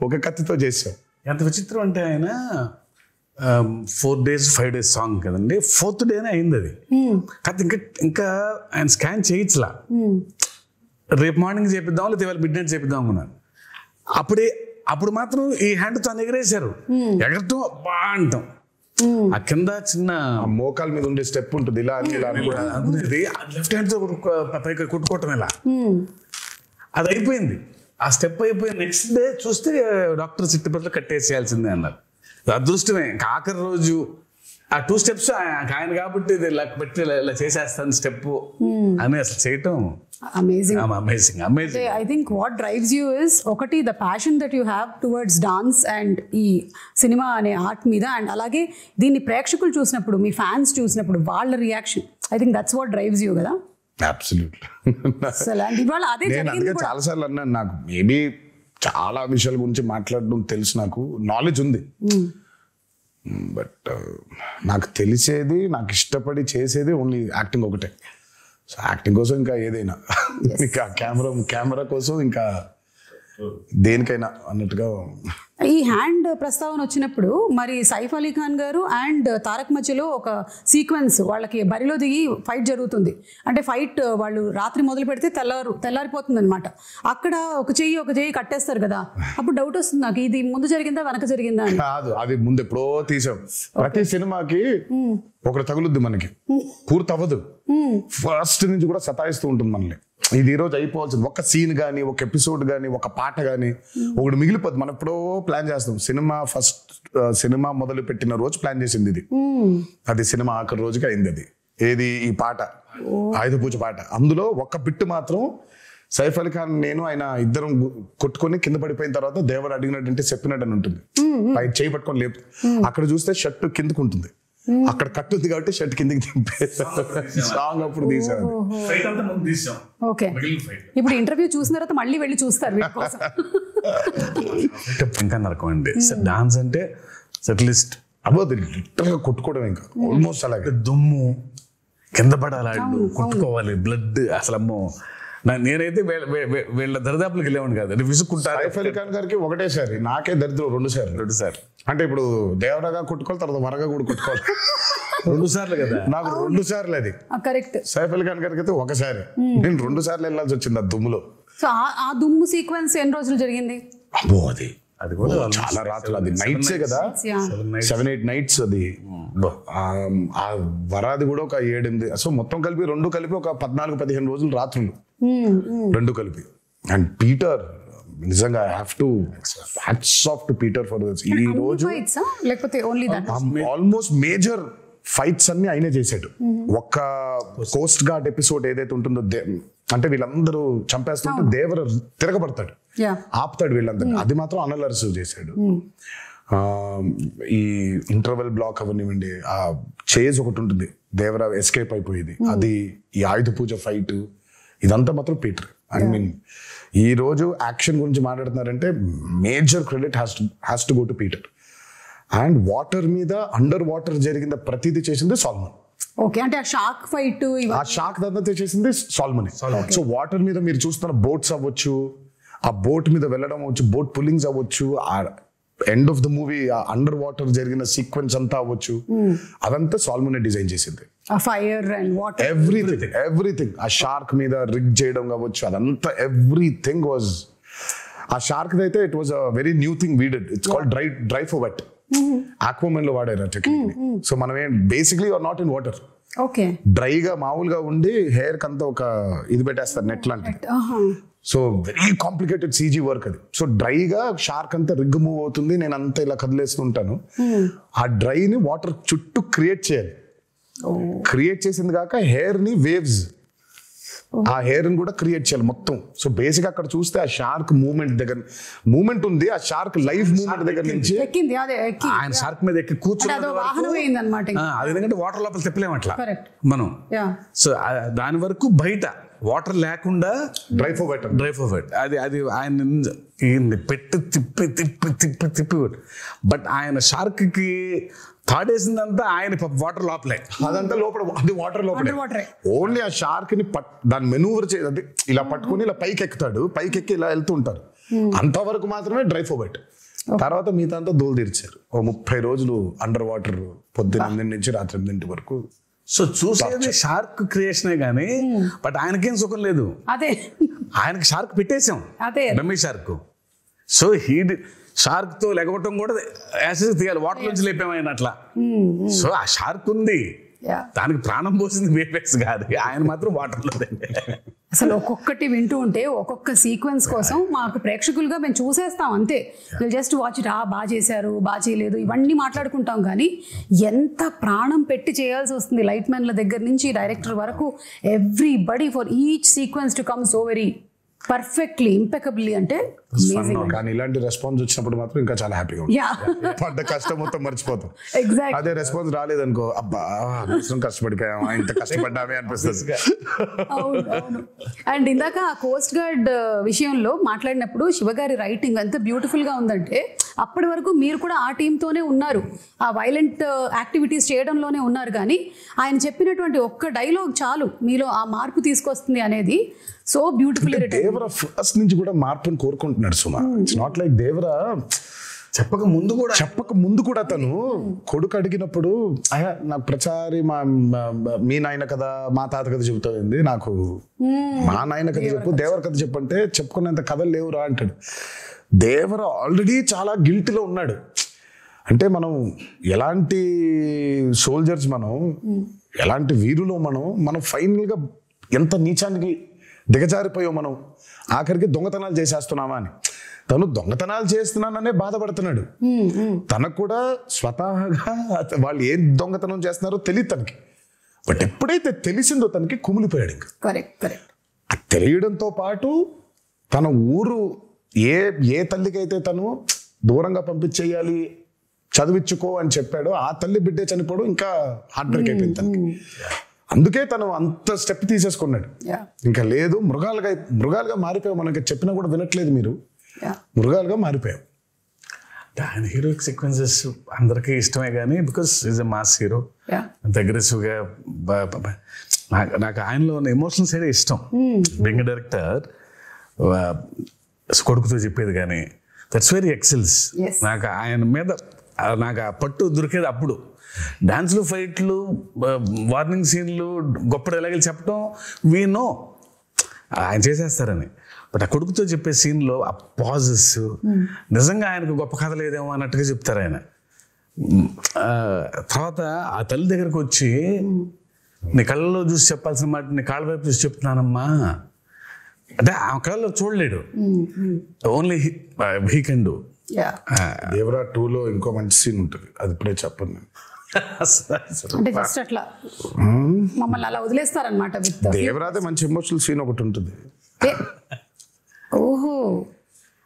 ఒక కత్తితో చేసాం. ఎంత విచిత్రం అంటే ఆయన 4 days 5 days సాంగ్ కదండి, 4th డేనే అయింది అది. కాకపోతే ఇంకా ఆయన స్కాన్ చేయించలా, రేపు మార్నింగ్ చేపిద్దాం లేదా ఇవాళ మిడ్ నైట్ చేపిద్దాం అనుకున్నాను. అప్పుడు మాత్రం ఈ హ్యాండ్ తో ఎగరేశారు, ఎగరటం బా అంటాం. ఆ కింద చిన్న మోకాల మీద ఉండే స్టెప్ ఉంటుంది, ఇలా లెఫ్ట్ హ్యాండ్ తో పైకి కొట్టుకోవటం ఇలా, అది అయిపోయింది. ఆ స్టెప్ అయిపోయి నెక్స్ట్ డే చూస్తే డాక్టర్ చిట్టుపట్లో కట్టేసేయాల్సిందే అన్నారు. అదృష్టమే, ఆఖరి రోజు ఆ 2 steps ఆయన కాబట్టి పెట్టి ఇలా చేసేస్తాను స్టెప్ అని అసలు చేయటం amazing. I think what drives you is ఒకటి the passion that you have towards dance and ఈ సినిమా అనే ఆర్ట్ మీద, అండ్ అలాగే దీన్ని ప్రేక్షకులు చూసినప్పుడు, మీ ఫ్యాన్స్ చూసినప్పుడు వాళ్ళ reaction, I think that's what drives you కదా. చాలా సార్లు అన్నాను, నాకు మేబీ చాలా విషయాల గురించి మాట్లాడడం తెలుసు, నాకు నాలెడ్జ్ ఉంది, బట్ నాకు తెలిసేది, నాకు ఇష్టపడి చేసేది ఓన్లీ యాక్టింగ్ ఒకటే. సో యాక్టింగ్ కోసం ఇంకా ఏదైనా, ఇంకా కెమెరా కోసం ఇంకా దేనికైనా అన్నట్టుగా. ఈ హ్యాండ్ ప్రస్తావన వచ్చినప్పుడు మరి సైఫ్ అలీ ఖాన్ గారు అండ్ తారక్ మధ్యలో ఒక సీక్వెన్స్, వాళ్ళకి బరిలో దిగి ఫైట్ జరుగుతుంది. అంటే ఫైట్ వాళ్ళు రాత్రి మొదలు పెడితే తెల్లారిపోతుంది అనమాట. అక్కడ ఒక చెయ్యి కట్టేస్తారు కదా, అప్పుడు డౌట్ వస్తుంది నాకు, ఇది ముందు జరిగిందా వెనక జరిగిందా అని. కాదు, అది ముందు ఎప్పుడో తీసాం. ప్రతి సినిమాకి ఒకటి తగులుద్ది, మనకి పూర్తి అవ్వదు, ఫస్ట్ నుంచి కూడా సతాయిస్తూ ఉంటుంది మనల్ని. ఇది ఈ రోజు అయిపోవాల్సింది, ఒక సీన్ కానీ, ఒక ఎపిసోడ్ కానీ, ఒక పాట కానీ ఒకటి మిగిలిపోద్ది. మనం ఎప్పుడో ప్లాన్ చేస్తాం. సినిమా మొదలు పెట్టిన రోజు ప్లాన్ చేసింది ఇది, అది సినిమా ఆఖరి రోజుకి అయింది. అది ఏది, ఈ పాట, ఆయుధ పూజ పాట. అందులో ఒక బిట్టు మాత్రం సైఫ్ అలీ ఖాన్ నేను ఆయన ఇద్దరం కొట్టుకొని కింద పడిపోయిన తర్వాత దేవర్ అడిగినట్టు చెప్పినట్టు అని ఉంటుంది, పై చేయి పట్టుకొని లేపు. అక్కడ చూస్తే షర్ట్ కిందకు ఉంటుంది, అక్కడ కట్టుంది కాబట్టి షర్ట్ కిందకి దింపే సాంగ్ అప్పుడు తీసాను. ఇప్పుడు ఇంటర్వ్యూ చూసిన తర్వాత మళ్ళీ వెళ్ళి చూస్తారు ఇంకా నరకం అండి. డాన్స్ అంటే సెటిలిస్ట్ అవ్వదు, లిటరల్ గా కొట్టుకోవడం, ఇంకా ఆల్మోస్ట్ అలాగే దుమ్ము కింద పడాలి, కొట్టుకోవాలి, బ్లడ్, అసలు అమ్మో. నేనైతే వీళ్ళ దరిదాపులకు వెళ్ళేవాడిని కాదు, విసుక్కుంటారు. సైఫ్ అలీ ఖాన్ గారికి ఒకటేసారి, నాకే దరిద్రం 2 సార్లు. అంటే ఇప్పుడు దేవరాగా కొట్టుకోవాలి, తర్వాత వరగా కూడా కొట్టుకోవాలి 2 సార్లు కదా, నాకు 2 సార్లు అది కరెక్ట్. సైఫ్ అలీ ఖాన్ గారికి అయితే ఒకసారి, నేను 2 సార్లు వెళ్ళాల్సి వచ్చింది ఆ దుమ్ములో. సో ఆ దుమ్ము సీక్వెన్స్ ఎన్ని రోజులు జరిగింది? అబ్బో, అది కూడా చాలా రాత్రులు, అది నైట్సే కదా, 7-8 nights అది. ఆ వరాది కూడా ఒక 7-8, సో మొత్తం కలిపి 2 కలిపి ఒక 14-15 రోజులు రాత్రులు, 2 కలిపి. అండ్ పీటర్ నిజంగా hats off to Peter for this. ఈ రోజు ఆల్మోస్ట్ మేజర్ ఫైట్స్ అన్ని ఆయనే చేశాడు. ఒక్క కోస్ట్ గార్డ్ ఎపిసోడ్ ఏదైతే ఉంటుందో, అంటే వీళ్ళందరూ చంపేస్తుంటే దేవర తిరగబడతాడు, ఆపుతాడు వీళ్ళందరినీ, అది మాత్రం అనిల్ అరసు చేశాడు. ఈ ఇంటర్వెల్ బ్లాక్ అవనివ్వండి, ఆ చేజ్ ఒకటి ఉంటుంది, దేవర ఎస్కేప్ అయిపోయేది, అది, ఈ ఆయుధ పూజ ఫైట్, ఇదంతా మాత్రం పీటర్. ఐ మీన్ ఈ రోజు యాక్షన్ గురించి మాట్లాడుతున్నారంటే major credit has to go to Peter. And water మీద, అండర్ వాటర్ జరిగిన ప్రతిదీ చేసింది సాల్మన్. ఓకే, అంటే ఆ షార్క్ ఫైట్, ఆ షార్క్ దంతా చేసింది సాల్మన్. సో వాటర్ మీద మీరు చూస్తున్న బోట్స్ అవ్వచ్చు, ఆ బోట్ మీద వెళ్ళడం అవ్వచ్చు, బోట్ పుల్లింగ్స్ అవ్వచ్చు, ఆ end of the movie under water జరిగిన సీక్వెన్స్ అంతా అవ్వచ్చు, అదంతా సాల్మన్ డిజైన్ చేసింది. Fire and water, everything. ఆ షార్క్ మీద రిగ్ చేయడం కావచ్చు, అదంతా ఎవ్రీథింగ్ వాజ్. ఆ షార్క్ అయితే it was a very new thing we did. It's called dry for wet. Aquaman లో వాడారు టెక్నిక్ ని. సో మనం basically are not in water, డ్రైగా మామూలుగా ఉండి హెయిర్ కంతా ఒక ఇది పెట్టేస్తారు, నెట్ లాంటిది. So very complicated CG work అది. సో డ్రైగా షార్క్ అంతా రిగ్ మూవ్ అవుతుంది, నేను అంతా ఇలా కదిలేస్తుంటాను. ఆ డ్రైని వాటర్ చుట్టూ క్రియేట్ చేయాలి. క్రియేట్ చేసింది కాక హెయిర్ ని వేవ్స్, ఆ హెయిర్ ని కూడా క్రియేట్ చేయాలి మొత్తం. సో బేసిక్ అక్కడ చూస్తే ఆ షార్క్ మూమెంట్ ఉంది, ఆ షార్క్ లైఫ్ మూమెంట్ దగ్గర నుంచి ఆయన షార్క్ మీద ఎక్కి కూర్చున్నాడు. అది ఎందుకంటే వాటర్ లోపల తిప్పలేము అట్లా మనం. సో దాని వరకు బయట వాటర్ లేకుండా డ్రై ఫర్ వెట్ అది ఆయన పెట్టి తిప్పి బట్ ఆయన షార్క్ కి తాడేసిందంతా ఆయన వాటర్ లోపలే, అదంతా లోపల, అది వాటర్ లోపలే. ఓన్లీ ఆ షార్క్ ని దాన్ని మెనూవర్ చేయాలి, ఇలా పట్టుకుని ఇలా పైకి ఎక్కుతాడు, పైకి ఎక్కి ఇలా వెళ్తూ ఉంటారు. అంతవరకు మాత్రమే డ్రై ఫర్ వెట్. తర్వాత మిగతా అంతా దోలు తీర్చారు. 30 రోజులు అండర్ వాటర్, పొద్దున్న 8 నుంచి రాత్రి 8 వరకు. సో చూసేది షార్క్ క్రియేషనే గానీ బట్ ఆయనకేం సుఖం లేదు. అదే ఆయనకి షార్క్ పెట్టేసాం, డమ్మీ షార్క్. సో షార్క్ తో లెగవటం కూడా యాసిడ్ తీయాలి, వాటర్ నుంచి లేపామైనా అట్లా. సో ఆ షార్క్ ఉంది, దానికి ప్రాణం పోసింది వేపెక్స్ కాదు, ఆయన మాత్రం వాటర్ లో. అసలు ఒక్కొక్కటి వింటూ ఉంటే ఒక్కొక్క సీక్వెన్స్ కోసం మాకు ప్రేక్షకులుగా మేము చూసేస్తాం అంతే. జస్ట్ వాచ్ ఇట్, బాగా చేశారు, బాగా చేయలేదు, ఇవన్నీ మాట్లాడుకుంటాం. కానీ ఎంత ప్రాణం పెట్టి చేయాల్సి వస్తుంది లైట్ మ్యాన్ల దగ్గర నుంచి డైరెక్టర్ వరకు, everybody for each sequence to come so very perfectly impeccably. అంటే కానీ ఇలాంటి రెస్పాన్స్ వచ్చినప్పుడు మాత్రం ఇంకా చాలా హ్యాపీగా ఉంటుంది. పడ్డ కష్టం మొత్తం మర్చిపోతాం. అదే రెస్పాన్స్ రాలేదనుకో, అబ్బా కష్టపడిపోయామా, ఇంత కష్టపడ్డామే అనిపిస్తుంది. అండ్ ఇందాక ఆ కోస్ట్ గార్డ్ విషయంలో మాట్లాడినప్పుడు శివగారి రైటింగ్ ఎంత బ్యూటిఫుల్ గా ఉందంటే, అప్పటి వరకు మీరు కూడా ఆ టీంతోనే ఉన్నారు, ఆ వైలెంట్ యాక్టివిటీస్ చేయడంలోనే ఉన్నారు. కానీ ఆయన చెప్పినటువంటి ఒక్క డైలాగ్ చాలు మీలో ఆ మార్పు తీసుకొస్తుంది అనేది సో బ్యూటిఫుల్. దేవరా ఫస్ట్ నుంచి కూడా మార్పుని కోరుకుంటున్నాడు సుమా. ఇట్స్ నాట్ లైక్ దేవరా చెప్పక ముందు కూడా తను కొడుకు అడిగినప్పుడు, నాకు ప్రచారి మీ నాయన కథ మా తాత కథ చెబుతుంది, నాకు మా నాయన కథ చెప్పు, దేవర కథ చెప్పంటే చెప్పుకునేంత కథలు లేవురా అంటాడు. దేవర ఆల్రెడీ చాలా గిల్టీలో ఉన్నాడు. అంటే మనం ఎలాంటి సోల్జర్స్, మనం ఎలాంటి వీరులో మనం ఫైనల్గా ఎంత నీచానికి దిగజారిపోయాం మనం, ఆఖరికి దొంగతనాలు చేసేస్తున్నామా అని. తను దొంగతనాలు చేస్తున్నాననే బాధపడుతున్నాడు. తనకు కూడా స్వతహాగా వాళ్ళు ఏం దొంగతనం చేస్తున్నారో తెలియదు తనకి. బట్ ఎప్పుడైతే తెలిసిందో తనకి కుమిలిపోయాడు. ఇంకా తెలియడంతో పాటు తన ఊరు ఏ తల్లికైతే తను దూరంగా పంపించేయాలి, చదివించుకో అని చెప్పాడో ఆ తల్లి బిడ్డే చనిపోవడం ఇంకా హార్ట్ బ్రేక్ అయిపోయింది తనకి. అందుకే తను అంత స్టెప్ తీసేసుకున్నాడు. ఇంకా లేదు, మృగాలుగా మారిపోయావు, మనకి చెప్పినా కూడా వినట్లేదు మీరు, మృగాలుగా మారిపోయావు. ఆయన హీరోయిక్ సీక్వెన్సెస్ అందరికీ ఇష్టమే కానీ because is a mass hero, అగ్రెసివ్గా. నాకు ఆయనలో ఉన్న ఎమోషనల్ సైడ్ ఇష్టం. బీయింగ్ డైరెక్టర్ కొడుకుతో చెప్పేది కానీ దట్స్ వెరీ ఎక్సెల్స్. నాకు ఆయన మీద నాకు ఆ పట్టు దొరికేది అప్పుడు. డాన్స్లు, ఫైట్లు, వార్నింగ్ సీన్లు, గొప్ప డైలాగులు చెప్పడం వీ నో ఆయన చేసేస్తారని. బట్ ఆ కొడుకుతో చెప్పే సీన్లో ఆ పాజెస్ నిజంగా ఆయనకు గొప్ప కథ లేదేమో అన్నట్టుగా చెప్తారు ఆయన. తర్వాత ఆ తల్లి దగ్గరకు వచ్చి, నీ కళ్ళలో చూసి చెప్పాల్సిన మాట నీ కాళ్ళ వైపు చూసి చెప్తున్నానమ్మా అంటే ఆ కళ్ళలో చూడలేడు, only he can do. Devara 2లో ఇంకో మంచి సీన్ ఉంటుంది, అది ఇప్పుడే చెప్పను నేను. అంటే జస్ట్ అట్లా మమ్మల్ని అలా వదిలేస్తారనమాట. దేవరాదే మంచి ఎమోషనల్ సీన్ ఒకటి ఉంటుంది. ఓహో,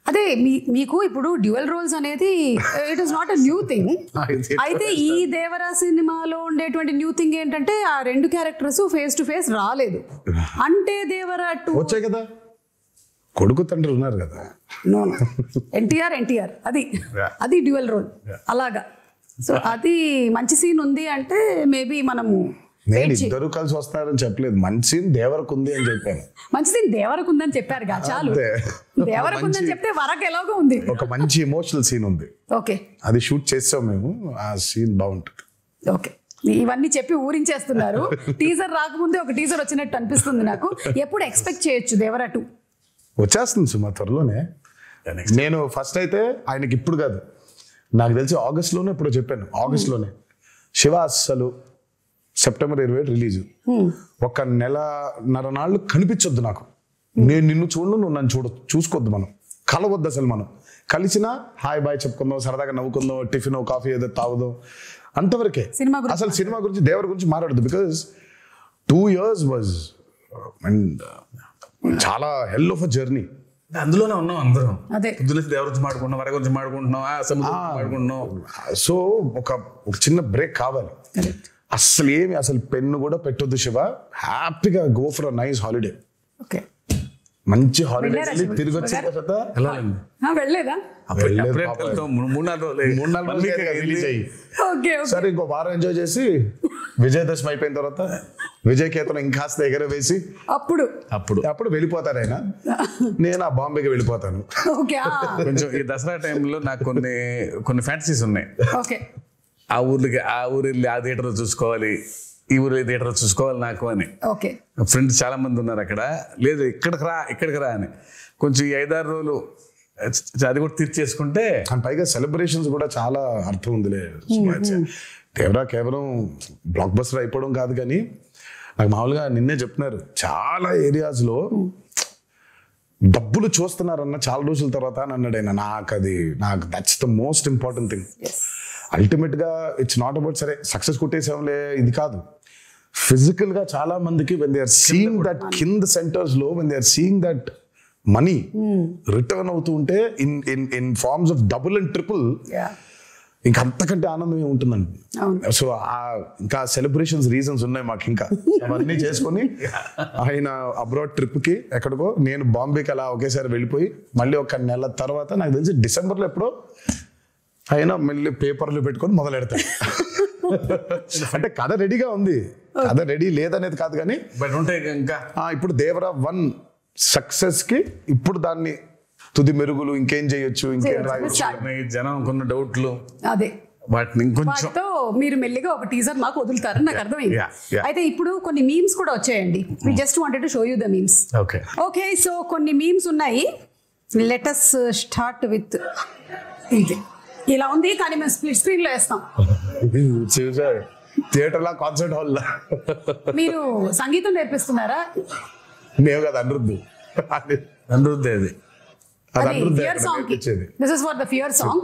అదే మీకు ఇప్పుడు డ్యూయల్ రోల్స్ అనేది it is not a new thing. అయితే ఈ దేవరా సినిమాలో ఉండేటువంటి న్యూ థింగ్ ఏంటంటే ఆ 2 క్యారెక్టర్స్ ఫేస్ టు ఫేస్ రాలేదు. అంటే దేవరా 2 వచ్చాయి కదా, కొడుకు తండ్రి ఉన్నారు కదా. నో ఎన్టీఆర్ అది డ్యూయల్ రోల్ అలాగా. సో అది మంచి సీన్ ఉంది అంటే మేబీ మనము నేను ఇద్దరు కలిసి వస్తారని చెప్పలేదు, మంచి సీన్ దేవరకు ఉంది అని చెప్పాను. మంచి సీన్ దేవరకు ఉందని చెప్పారు కదా, చాలు. దేవరకు ఉందని చెప్తే వరకు ఎలాగో ఉంది, ఒక మంచి ఎమోషనల్ సీన్ ఉంది. ఓకే, అది షూట్ చేసాం మేము, ఆ సీన్ బాగుంటుంది. ఓకే, ఇవన్నీ చెప్పి ఊరించేస్తున్నారు. టీజర్ రాకముందే ఒక టీజర్ వచ్చినట్టు అనిపిస్తుంది నాకు. ఎప్పుడు ఎక్స్పెక్ట్ చేయొచ్చు దేవరా 2? వచ్చేస్తుంది సుమా త్వరలోనే. నేను ఫస్ట్ అయితే ఆయనకి ఇప్పుడు కాదు, నాకు తెలిసి ఆగస్ట్లోనే ఇప్పుడు చెప్పాను, ఆగస్ట్లోనే శివ అస్సలు సెప్టెంబర్ 27 రిలీజ్. 1.5 నెలలు కనిపించొద్దు నాకు, నేను నిన్ను చూడను, నువ్వు నన్ను చూసుకోవద్దు, మనం కలవద్దు అసలు. మనం కలిసినా హాయ్ బాయ్ చెప్పుకుందాం, సరదాగా నవ్వుకుందాం, టిఫిన్ కాఫీ ఏదో తాగుదాం, అంతవరకే. అసలు సినిమా గురించి దేవర గురించి మాట్లాడదు. బికాస్ 2 years వాజ్ అండ్ చాలా హెల్ ఆఫ్ అ జర్నీ. అందులోనే ఉన్నాం అందరం. దేవర గురించి మాట్లాడుకుంటున్నాం, వర గురించి మాట్లాడుకుంటున్నాం, మాట్లాడుకుంటున్నాం. సో ఒక చిన్న బ్రేక్ కావాలి. అసలు పెన్ను కూడా పెట్టొద్దు శివ, హ్యాపీగా go for a nice holiday. మంచి హాలిడేస్ తిరిగి వచ్చిన తర్వాత వెళ్ళలేదా? సరే ఇంకో వారం ఎంజాయ్ చేసి విజయదశమి అయిపోయిన తర్వాత విజయ్ కేతనం ఇంకాస్త ఎగరవేసి అప్పుడు వెళ్ళిపోతారు ఆయన. నేను ఆ బాంబేకి వెళ్ళిపోతాను. కొంచెం ఈ దసరా టైంలో నాకు కొన్ని ఫ్యాంటసీస్ ఉన్నాయి. ఆ ఊరు వెళ్ళి ఆ థియేటర్ చూసుకోవాలి, ఈ ఊరు థియేటర్ చూసుకోవాలి నాకు అని. ఫ్రెండ్స్ చాలా మంది ఉన్నారు అక్కడ. లేదు ఇక్కడికి రా అని. కొంచెం ఈ 5-6 రోజులు అది కూడా తీర్చేసుకుంటే, పైగా సెలబ్రేషన్స్ కూడా చాలా అర్థం ఉందిలే. దేవరా కేవలం బ్లాక్ బస్టర్ అయిపోవడం కాదు, కానీ నాకు మామూలుగా నిన్నే చెప్తున్నారు చాలా ఏరియాస్ లో డబ్బులు చూస్తున్నారన్న చాలా రోజుల తర్వాత అని అన్నాడు ఆయన. నాకు that's the most important thing. Ultimate గా ఇట్స్ నాట్ అబౌట్ సరే సక్సెస్ కొట్టేసేంలే ఇది కాదు. ఫిజికల్ గా చాలా మందికి when they are seeing that కింద సెంటర్స్ లో when they are seeing that money return అవుతూ ఉంటే in forms of double and triple, ఇంకా అంతకంటే ఆనందం ఉంటుందండి. సో ఇంకా సెలబ్రేషన్స్ రీజన్స్ ఉన్నాయి మాకు. ఇంకా అవన్నీ చేసుకొని ఆయన అబ్రాడ్ ట్రిప్ కి ఎక్కడికో, నేను బాంబేకి అలా ఒకేసారి వెళ్ళిపోయి మళ్ళీ 1 నెల తర్వాత నాకు తెలిసి డిసెంబర్లో ఎప్పుడో ఆయన మళ్ళీ పేపర్లు పెట్టుకొని మొదలెడతాడు. అంటే కథ రెడీగా ఉంది, కథ రెడీ లేదనేది కాదు, కానీ ఇప్పుడు దేవరా 1 సక్సెస్ కి ఇప్పుడు దాన్ని తుది మెరుగులు ఇంకేం చేయొచ్చు, ఇంకేం రాయొచ్చు, జనం కొన్న డౌట్లు అదే వాటిని కొంచెం మీరు మెల్లిగా ఒక టీజర్ మాకు వదులుతారని నాకు అర్థమైంది. అయితే ఇప్పుడు కొన్ని మీమ్స్ కూడా వచ్చాయండి. We just wanted to show you the memes. Okay, so కొన్ని మీమ్స్ ఉన్నాయి. లెట్ us స్టార్ట్ విత్ ఇది. ఇలా ఉంది, కానీ మేము స్ప్లిట్ స్క్రీన్ లో వేస్తాం. థియేటర్ లా, కాన్సర్ట్ హాల్ లా. మీరు సంగీతం నేర్పిస్తున్నారా? మేము కదా Anirudh fear song. This is for the fear song.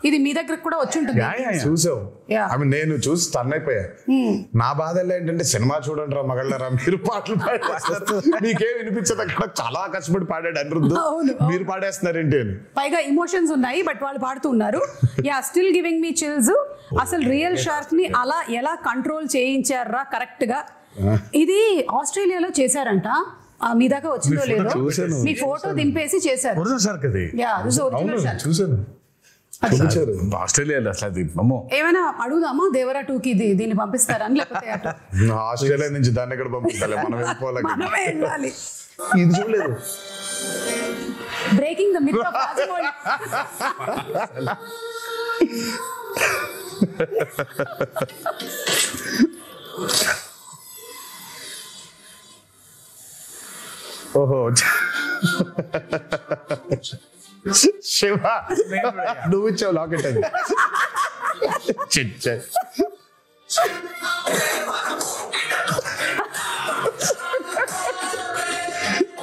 ఇది మీ దగ్గర కూడా వచ్చి ఉంటుంది. చూసావు? నేను చూసి టర్న్ అయిపోయా. నా బాధ ఏంటంటే సినిమా చూడండి రా మగళ్ళరా, మీరు పాటలు పాడేస్తారు, మీకేం వినిపించదు. అక్కడ చాలా కష్టపడి పాడాడు అనిరుద్ధ్, మీరు పాడేస్తున్నారేంటి అని. పైగా ఇమోషన్స్ ఉన్నాయి, బట్ వాళ్ళు పాడుతూ ఉన్నారు. Yeah, still giving me chills. అసలు రియల్ షార్క్ ని అలా ఎలా కంట్రోల్ చేయించారా కరెక్ట్ గా? ఇది ఆస్ట్రేలియాలో చేశారంట. మీ దాకా వచ్చిందో లేదో, మీ ఫోటో దింపేసి చేశారు. ఆస్ట్రేలియాలో ఏమైనా అడుగుదామా దేవరా 2కి దీన్ని పంపిస్తారని, లేకపోతే ఆస్ట్రేలియా నుంచి దాన్ని ఎక్కడ పంపిస్తాలి, మనమే వెళ్ళాలి. ఇది చూడలేదు. Breaking the myth of Rajamouli. ఓహో శివ, నువ్వు ఇచ్చావు లాకెట్ అది.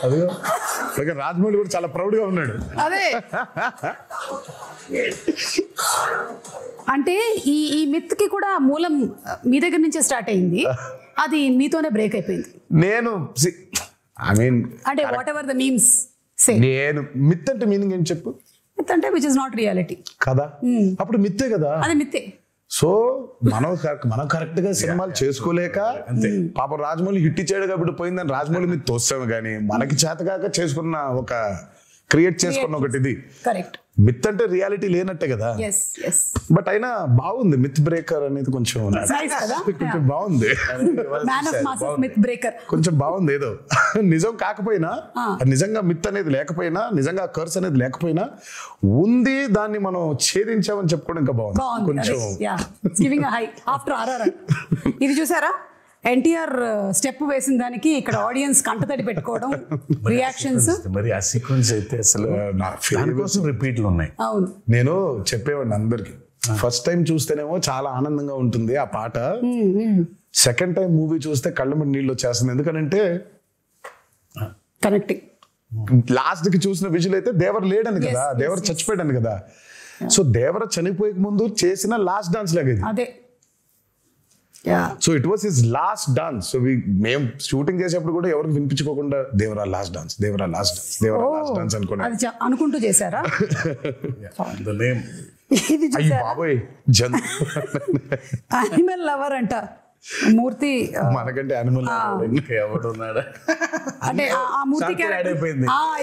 అదిగో రాజమౌళి కూడా చాలా ప్రౌడ్ గా ఉన్నాడు. అదే అంటే ఈ మిత్ కి కూడా మూలం మీ దగ్గర నుంచే స్టార్ట్ అయింది, అది మీతోనే బ్రేక్ అయిపోయింది. నేను అంటే వాట్ ఎవర్ ద మీమ్స్ సే, నేను మిత్ అంటే మీనింగ్ ఏం చెప్పు? మిత్ అంటే విచ్ ఇస్ నాట్ రియాలిటీ కదా, అప్పుడు మిత్తే కదా. అది మిత్తే. సో మనం కరెక్ట్ గా సినిమాలు చేసుకోలేక పాపం రాజమౌళి హిట్ ఇచ్చాడు కాబట్టి పోయిందని రాజమౌళి మీద తోస్తాము, కానీ మనకి చేతగాక చేసుకున్న ఒక క్రియేట్ చేసుకున్న ఒకటి ఇది. కరెక్ట్. మిత్ అంటే రియాలిటీ లేనట్టే కదా. బట్ అయినా బాగుంది మిత్ బ్రేకర్ అనేది, కొంచెం బాగుంది. కొంచెం బాగుంది. ఏదో నిజం కాకపోయినా, నిజంగా మిత్ అనేది లేకపోయినా, నిజంగా కర్స్ అనేది లేకపోయినా ఉంది, దాన్ని మనం ఛేదించామని చెప్పుకోవడం ఇంకా బాగుంది కొంచెం. ఇది చూసారా, ఎన్టీఆర్ స్టెప్ వేసిన దానికి ఇక్కడ ఆడియన్స్ కంటతడి పెట్టుకోవడం, రియాక్షన్స్. మరి ఆ సీక్వెన్స్ అయితే అసలు దానికోసం రిపీట్లు ఉన్నాయి. అవును, నేను చెప్పేవాడిని అందరికి, ఫస్ట్ టైం చూస్తేనేమో చాలా ఆనందంగా ఉంటుంది ఆ పాట, సెకండ్ టైం మూవీ చూస్తే కళ్ళ మీద నీళ్ళు వచ్చేస్తుంది. ఎందుకంటే కనెక్టింగ్ లాస్ట్ కి చూసిన విజువల్ అయితే దేవర లేడని కదా, దేవర చచ్చిపోయాడని కదా. సో దేవర చనిపోయే ముందు చేసిన లాస్ట్ డాన్స్ లాగా ఇది. అదే. So it was his last dance. So మేము షూటింగ్ చేసేప్పుడు కూడా ఎవరికి వినిపించుకోకుండా Devara last dance, Devara last dance, Devara last dance అనుకుంటూ చేశారా? ఇది బాబోయ్ యానిమల్ లవర్ అంట మూర్తి. మనకంటే యానిమల్ ఎవడున్నాడా అంటే ఆ మూర్తి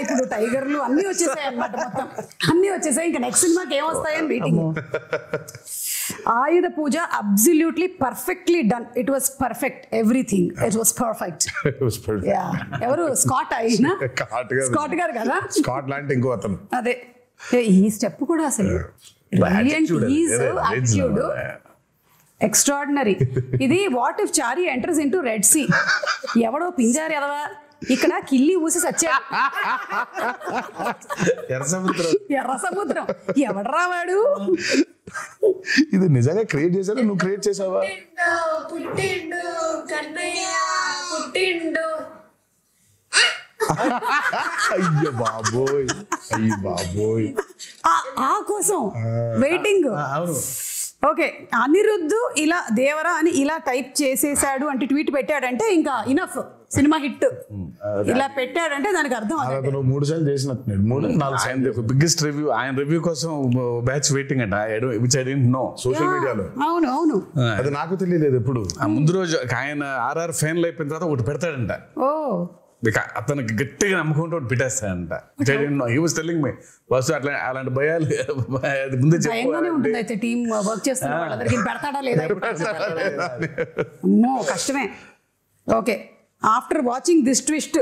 ఇప్పుడు టైగర్లు అన్ని వచ్చేసాయి అన్నమాట, మొత్తం అన్ని వచ్చేసాయి. ఇంకా నెక్స్ట్ సినిమాకి ఏమొస్తాయని waiting. Ayudha Puja absolutely perfectly done. It was perfect, everything it was perfect. ఎవరు స్కాట్ అయినా స్కాట్ గారు కదా, స్కాట్ లాంటి ఇంకో అతను. అదే ఈ స్టెప్ కూడా అసలు యాటిట్యూడ్ ఎక్స్ట్రాడినరీ. ఇది what if Chari enters into Red Sea. ఎవడో పింజారి ఎదవా ఇక్కడ కిల్లి ఊసి సచ్చాడు. ఎర్ర సముద్రం ఎవడరా వాడు? ఇది నిజంగా క్రియేట్ చేశారా, నువ్వు క్రియేట్ చేసావా? పుట్టిండు కన్నయ్య పుట్టిండు. అయ్యో బాబోయ్, అయ్యో బాబోయ్, ఆ కోసం వెయిటింగ్. ఓకే, అనిరుద్ధు ఇలా దేవరా అని ఇలా టైప్ చేసేసాడు అంటే ట్వీట్ పెట్టాడంటే ఇంకా ఇనఫ్, సినిమా హిట్. ఇలా పెట్టాడంటే దానికి అర్థం అతను 3 సార్లు చేసినట్టున్నాడు, 3-4 బిగ్గెస్ట్ రివ్యూ. ఆయన రివ్యూ కోసం బ్యాచ్ వెయిటింగ్ అంట, which I didn't know. Social మీడియాలో. అవును అవును, అది నాకు తెలియలేదు ఎప్పుడు. ముందు రోజు ఆయన RR ఫైనల్ అయిపోయిన తర్వాత ఒకటి పెడతాడంట. ఓ అతనికి గట్టిగా నమ్ముకుంటూ ఒకటి పెట్టేస్తాడంట. హీ వాస్ టెల్లింగ్ మీ బస్సు అట్లా అలాంటి భయాలు ముందే ఉంటుంది. అయితే టీమ్ వర్క్ చేస్తున్న వాళ్ళందరికీ పెడతాడా లేదా అమ్మో కష్టమే. Okay, after watching this twist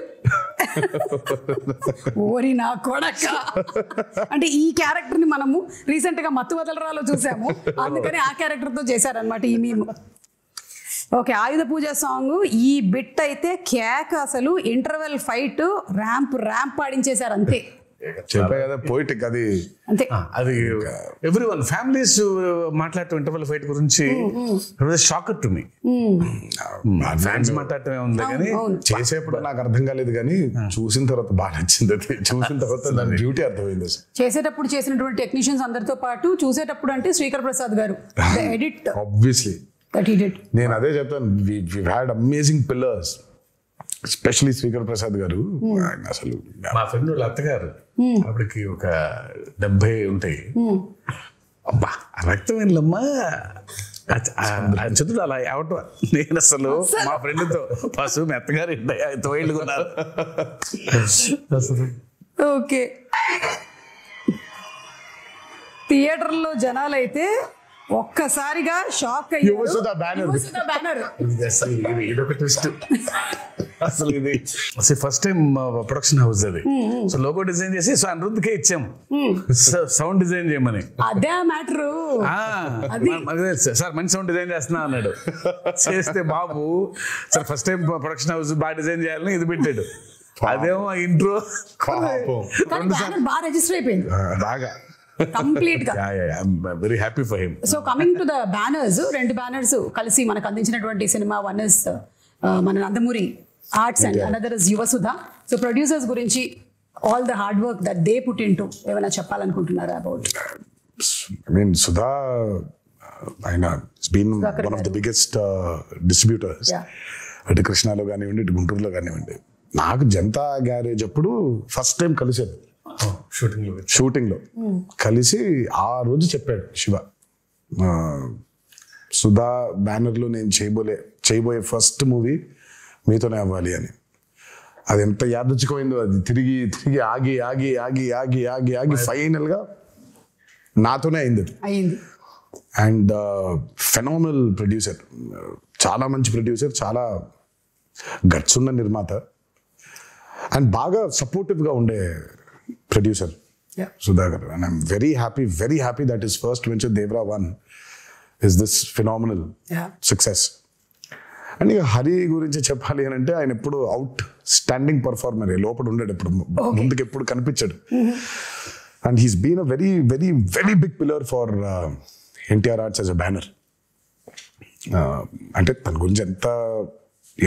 ఓరి నా కొడక, అంటే ఈ క్యారెక్టర్ ని మనము రీసెంట్ గా మత్తు వదలరాలో చూసాము, అందుకని ఆ క్యారెక్టర్ తో చేశారనమాట ఈ మీమ్. ఓకే, ఆయుధ పూజ సాంగ్ ఈ బిట్ అయితే కేక్, అసలు ఇంటర్వెల్ ఫైట్ ర్యాంప్ ఆడించేశారు అంతే. చెప్పా కదా పోయిటిక్ అది అంతే. అది ఎవ్రీవన్ ఫ్యామిలీస్ మాట్లాడటం ఇంటర్వెల్ ఫైట్ గురించి షాక్ టు మీ. ఫ్యాన్స్ మాట్లాడటమే ఉంది కానీ చేసేప్పుడు నాకు అర్థం కాలేదు, కానీ చూసిన తర్వాత బాగా నచ్చింది. అది చూసిన తర్వాత దాని బ్యూటీ అర్థమైంది. చేసేటప్పుడు చేసినటువంటి టెక్నీషియన్స్ అందరితో పాటు చూసేటప్పుడు అంటే శ్రీకర్ ప్రసాద్ గారు edit obviously that he did. నేను అదే చెప్తాను, we've had amazing pillars, especially Srikar Prasad గారు. అసలు మా ఫ్రెండ్ వాళ్ళ అత్తగారు అప్పటికి ఒక 70 ఉంటాయి. అబ్బా రక్తం ఏంలమ్మా చదువులు అలా అవటం. నేను అసలు మా ఫ్రెండ్తో పశువు మీ అత్తగారు 9 ఏళ్ళు కొన్నారు. ఓకే, థియేటర్లో జనాలైతే ఒక్కసారిగా షాక్ అయ్యారు. ఇదొక ట్విస్ట్ అసలు. ఇది ఫస్ట్ టైం ప్రొడక్షన్ హౌస్ అది. సో లోగో డిజైన్ చేసి సో అనిరుద్ధ్కే ఇచ్చాము సౌండ్ డిజైన్ చేయమని. అదే మ్యాటర్. సార్ మంచి సౌండ్ డిజైన్ చేస్తున్నా అన్నాడు. చేస్తే బాబు sir first time production house బాగా డిజైన్ చేయాలని ఇది పెట్టాడు. అదేమో ఇంట్రో బాగా రిజిస్టర్ అయిపోయింది బాగా కంప్లీట్ గా. Very happy for him. So coming to the banners, 2 banners కలిసి మనకు అందించినటువంటి సినిమా. వన్ ఇస్ మన Nandamuri arts and another is Yuvasudha. So producers గురించి all the hard work that they put into ఏమైనా చెప్పాలనుకుంటున్నారా అబౌట్? ఐ మీన్ సుధా ఆయన been one of the biggest distributors. అటు కృష్ణాలో కానివ్వండి, ఇటు గుంటూరులో కానివ్వండి. నాకు జనతా గ్యారేజ్ అప్పుడు ఫస్ట్ టైం కలిసాను షూటింగ్ లో కలిసి. ఆ రోజు చెప్పాడు శివ, సుధా బ్యానర్ లో నేను చేయబోయే ఫస్ట్ మూవీ మీతోనే అవ్వాలి అని. అది ఎంత యాదృచ్ఛికమైందో. అది తిరిగి ఆగి ఫైనల్ గా నాతోనే అయింది. అండ్ ఫెనామినల్ ప్రొడ్యూసర్, చాలా మంచి ప్రొడ్యూసర్, చాలా గట్స్ ఉన్న నిర్మాత, అండ్ బాగా సపోర్టివ్ గా ఉండే producer Sudhakar. And I'm very happy that his first venture Devara 1 is this phenomenal success. And ఇక హరి గురించి చెప్పాలి అని అంటే ఆయన ఎప్పుడు అవుట్ స్టాండింగ్ పర్ఫార్మర్, లోపల ఉండేది ఎప్పుడు, ముందుకు ఎప్పుడు కనిపించాడు. And he's been a very big pillar for NTR Arts as a banner. అంటే తన గురించి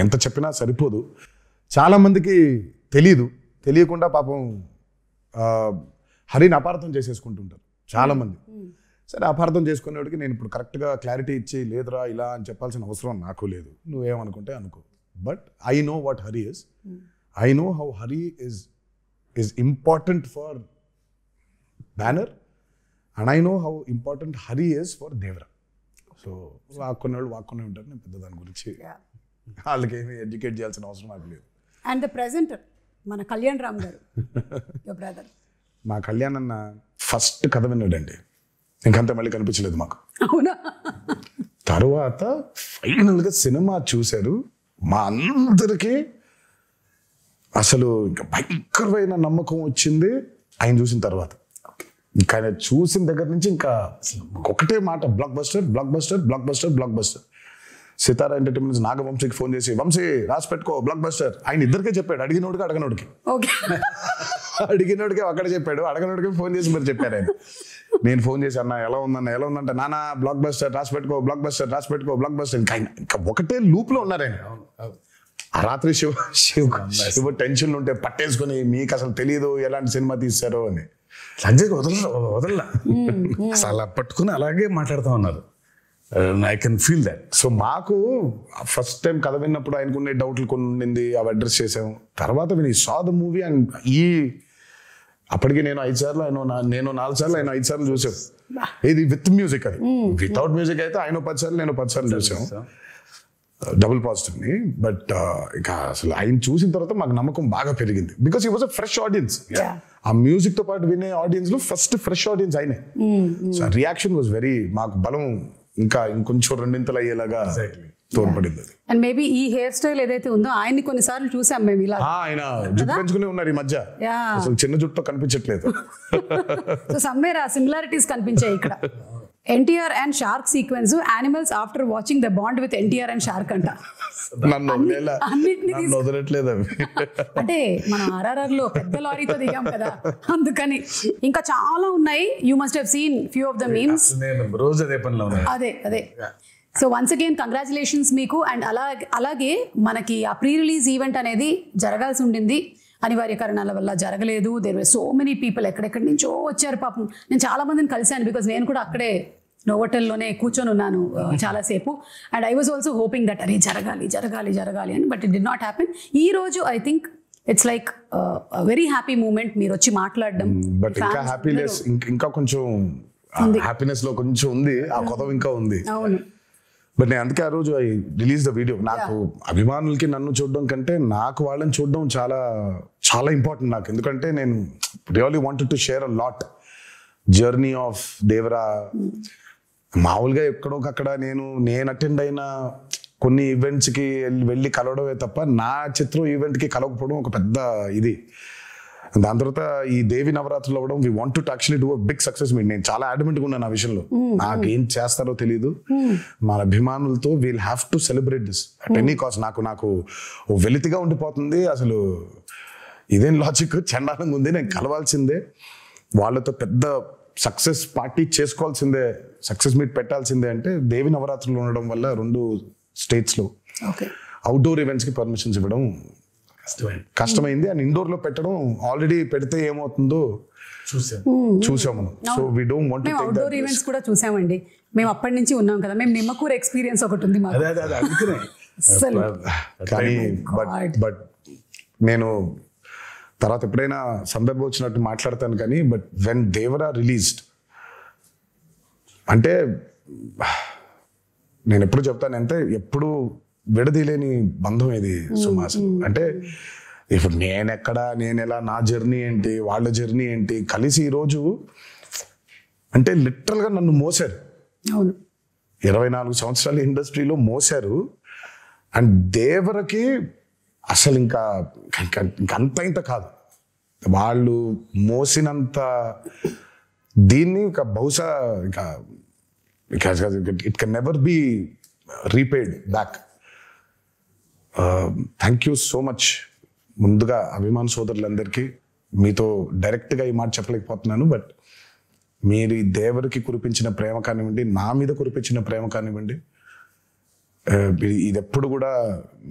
ఎంత చెప్పినా సరిపోదు. చాలా మందికి తెలీదు, తెలియకుండా పాపం హరిని అపార్థం చేసేసుకుంటుంటారు చాలామంది. సరే అపార్థం చేసుకునేవాడికి నేను ఇప్పుడు కరెక్ట్గా క్లారిటీ ఇచ్చి లేదురా ఇలా అని చెప్పాల్సిన అవసరం నాకు లేదు, నువ్వేమనుకుంటే అనుకో. But I know what Hari is, I know how Hari is important for banner and I know how important Hari is for Devara. So వాక్కునేవాళ్ళు వాక్కునే ఉంటారు, నేను పెద్ద దాని గురించి వాళ్ళకి ఏమి ఎడ్యుకేట్ చేయాల్సిన అవసరం నాకు లేదు. అండ్ ద ప్రెజెంటర్ మన కళ్యాణ్ రామ్ గారు, యువర్ బ్రదర్. మా కళ్యాణ్ అన్న ఫస్ట్ కథ విన్నాడండి, ఇంకంతా మళ్ళీ కనిపించలేదు మాకు. అవునా? తర్వాత ఫైనల్గా సినిమా చూశారు, మా అందరికీ అసలు ఇంకా భయంకరమైన నమ్మకం వచ్చింది ఆయన చూసిన తర్వాత. ఇంకా ఆయన చూసిన దగ్గర నుంచి ఇంకా ఒకటే మాట, blockbuster blockbuster blockbuster blockbuster. Sithara entertainments నాగవంశీకి ఫోన్ చేసి వంశీ రాసి పెట్టుకో బ్లాక్ బస్టర్, ఆయన ఇద్దరికే చెప్పాడు, అడిగినోడికి అడగనోడికి. అడిగినోడికి అక్కడ చెప్పాడు, అడగనోడికి ఫోన్ చేసి మీరు చెప్పారు ఆయన. నేను ఫోన్ చేసి అన్న ఎలా ఉందంటే నానా బ్లాక్ బస్టర్ రాసి పెట్టుకో బ్లాక్ బస్టర్ రాసి పెట్టుకో బ్లాక్ బస్టర్. ఇంకా ఒకటే లూప్ లో ఉన్నారు ఆయన. ఆ రాత్రి శివ టెన్షన్లు ఉంటే పట్టేసుకొని మీకు అసలు తెలియదు ఎలాంటి సినిమా తీశారో అని. సంజయ్ వదల అసలు అలా పట్టుకుని అలాగే మాట్లాడుతూ ఉన్నారు. I can feel that. So మాకు ఫస్ట్ టైం కథ విన్నప్పుడు ఆయనకున్న డౌట్లు కొన్ని ఉండింది, అవి అడ్రస్ చేసాము. తర్వాత విని సా ద మూవీ అండ్ అప్పటికి నేను 5 సార్లు, నేను 4 సార్లు, ఆయన 5 సార్లు చూసాం. ఇది విత్ మ్యూజిక్, అది వితౌట్ మ్యూజిక్ అయితే ఆయన 10 సార్లు నేను 10 సార్లు చూసాము, డబుల్ పాజిటివ్ని. బట్ ఇక అసలు ఆయన చూసిన తర్వాత మాకు నమ్మకం బాగా పెరిగింది, because he was a fresh audience. ఆ మ్యూజిక్ తో పాటు వినే ఆడియన్స్ లో ఫస్ట్ ఫ్రెష్ ఆడియన్స్ ఆయనే. సో రియాక్షన్ వాజ్ వెరీ, మాకు బలం ఇంకా ఇంకొంచెం రెండింతలు అయ్యేలాగా తోడ్పడింది. అండ్ మేబీ ఈ హెయిర్ స్టైల్ ఏదైతే ఉందో ఆయన్ని కొన్నిసార్లు చూసాం మేము ఇలా. ఆయన జుట్టు పెంచుకునే ఉన్నారు ఈ మధ్య, అసలు చిన్న జుట్టు కనిపించట్లేదు. సో సమ్వేర్ ఆ సిమిలారిటీస్ కనిపించాయి ఇక్కడ. NTR and shark sequence, animals after watching the bond with NTR and shark అంట. నన్ను వదలట్లేదు అవి. అంటే మనం RRR లో పెద్ద లారీతో దిగాం కదా, అందుకని. ఇంకా చాలా ఉన్నాయి, you must have seen few of the memes. రోజు అదే పనిలో అదే. సో వన్స్ అగైన్ కంగ్రాచులేషన్స్ మీకు. అండ్ అలాగే మనకి ఆ ప్రీ రిలీజ్ ఈవెంట్ అనేది జరగాల్సి ఉండింది, అనివార్య కారణాల వల్ల జరగలేదు. There were so many people, ఎక్కడెక్కడి నుంచో వచ్చారు పాపం. నేను చాలా మందిని కలిశాను, బికాస్ నేను కూడా అక్కడే నోవోటెల్లోనే కూర్చొని ఉన్నాను చాలాసేపు. And I was also hoping that అరే జరగాలి అని, but it did not happen. ఈ రోజు I think it's like very happy moment, మీరు వచ్చి మాట్లాడడం. బట్ ఇంకా హ్యాపీనెస్, ఇంకా కొంచెం హ్యాపీనెస్ లో కొంచెం ఉంది, ఆ కొత్త ఇంకా ఉంది. అవును. బట్ నేను అందుకే ఆ రోజు ఐ రిలీజ్ ద వీడియో. నాకు అభిమానులకి నన్ను చూడడం కంటే నాకు వాళ్ళని చూడడం చాలా చాలా ఇంపార్టెంట్ నాకు. ఎందుకంటే నేను really wanted to share a lot journey of Devara. మామూలుగా ఎక్కడోకక్కడ నేను అటెండ్ అయిన కొన్ని ఈవెంట్స్కి వెళ్ళి కలవడమే తప్ప నా చిత్రం ఈవెంట్కి కలవకపోవడం ఒక పెద్ద ఇది. దాని తర్వాత ఈ దేవి నవరాత్రులు అవ్వడం, we want to actually do a big success meet. నేను చాలా అడ్మెంట్గా ఉన్నాను ఆ విషయంలో. నాకేం చేస్తారో తెలియదు, మన అభిమానులతో we'll have to celebrate this at any cost. నాకు వెలితిగా ఉండిపోతుంది అసలు, ఇదేం లాజిక్, చండాలంగా ఉంది. నేను కలవాల్సిందే, వాళ్ళతో పెద్ద సక్సెస్ పార్టీ చేసుకోవాల్సిందే, సక్సెస్ మీట్ పెట్టాల్సిందే. అంటే దేవి నవరాత్రులు ఉండడం వల్ల 2 స్టేట్స్లో అవుట్డోర్ ఈవెంట్స్కి పర్మిషన్స్ ఇవ్వడం కష్టమైంది. అండ్ ఇండోర్ లో పెట్టడం, ఆల్రెడీ పెడితే ఏమవుతుందో చూసాం మనం. So we don't want to take that. Outdoor events కూడా చూసామండి, మేము అప్పటి నుంచి ఉన్నాం కదా. మేము నిమ్మకూరు ఎక్స్పీరియన్స్ ఒకటి ఉంది మాకు. కానీ బట్ నేను తర్వాత ఎప్పుడైనా సందర్భం వచ్చినట్టు మాట్లాడతాను కానీ, బట్ వెన్ దేవరా రిలీజ్డ్ అంటే నేను ఎప్పుడు చెప్తాను అంటే, ఎప్పుడు విడదీలేని బంధం ఇది సుమాసం. అంటే ఇప్పుడు నేను ఎలా, నా జర్నీ ఏంటి, వాళ్ళ జర్నీ ఏంటి, కలిసి ఈరోజు అంటే లిటరల్గా నన్ను మోసారు. 24 సంవత్సరాల ఇండస్ట్రీలో మోసారు. అండ్ దేవరకి అసలు ఇంకా ఇంత కాదు, వాళ్ళు మోసినంత దీన్ని ఇంకా బహుశా ఇంకా it can never be repaid back. Thank you so much. ముందుగా అభిమాన సోదరులందరికీ మీతో డైరెక్ట్గా ఈ మాట చెప్పలేకపోతున్నాను, బట్ మీరు ఈ దేవరికి కురిపించిన ప్రేమ కానివ్వండి, నా మీద కురిపించిన ప్రేమ కానివ్వండి, ఇది ఎప్పుడు కూడా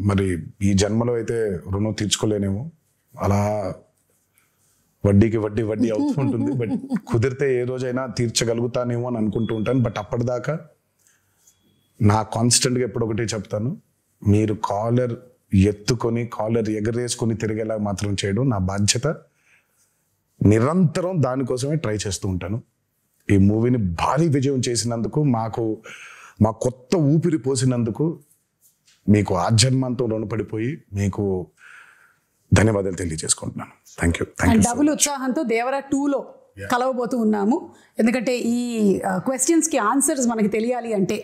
మరి ఈ జన్మలో అయితే రుణం తీర్చుకోలేనేమో. అలా వడ్డీకి వడ్డీ అవుతూ ఉంటుంది. బట్ కుదిరితే ఏ రోజైనా తీర్చగలుగుతానేమో అని అనుకుంటూ ఉంటాను. బట్ అప్పటిదాకా నా కాన్స్టెంట్గా ఎప్పుడొకటి చెప్తాను, మీరు కాలర్ ఎత్తుకొని కాలర్ ఎగరేసుకొని తిరిగేలా మాత్రం చేయడం నా బాధ్యత. నిరంతరం దానికోసమే ట్రై చేస్తూ ఉంటాను. ఈ మూవీని భారీ విజయం చేసినందుకు, మా కొత్త ఊపిరి పోసినందుకు మీకు ఆజన్మాంతం రుణపడిపోయి మీకు ధన్యవాదాలు తెలియజేసుకుంటున్నాను. Thank you. డబుల్ ఉత్సాహంతో దేవరా 2లో కలవబోతూ ఉన్నాము. ఎందుకంటే ఈ క్వశ్చన్స్కి ఆన్సర్స్ మనకి తెలియాలి అంటే.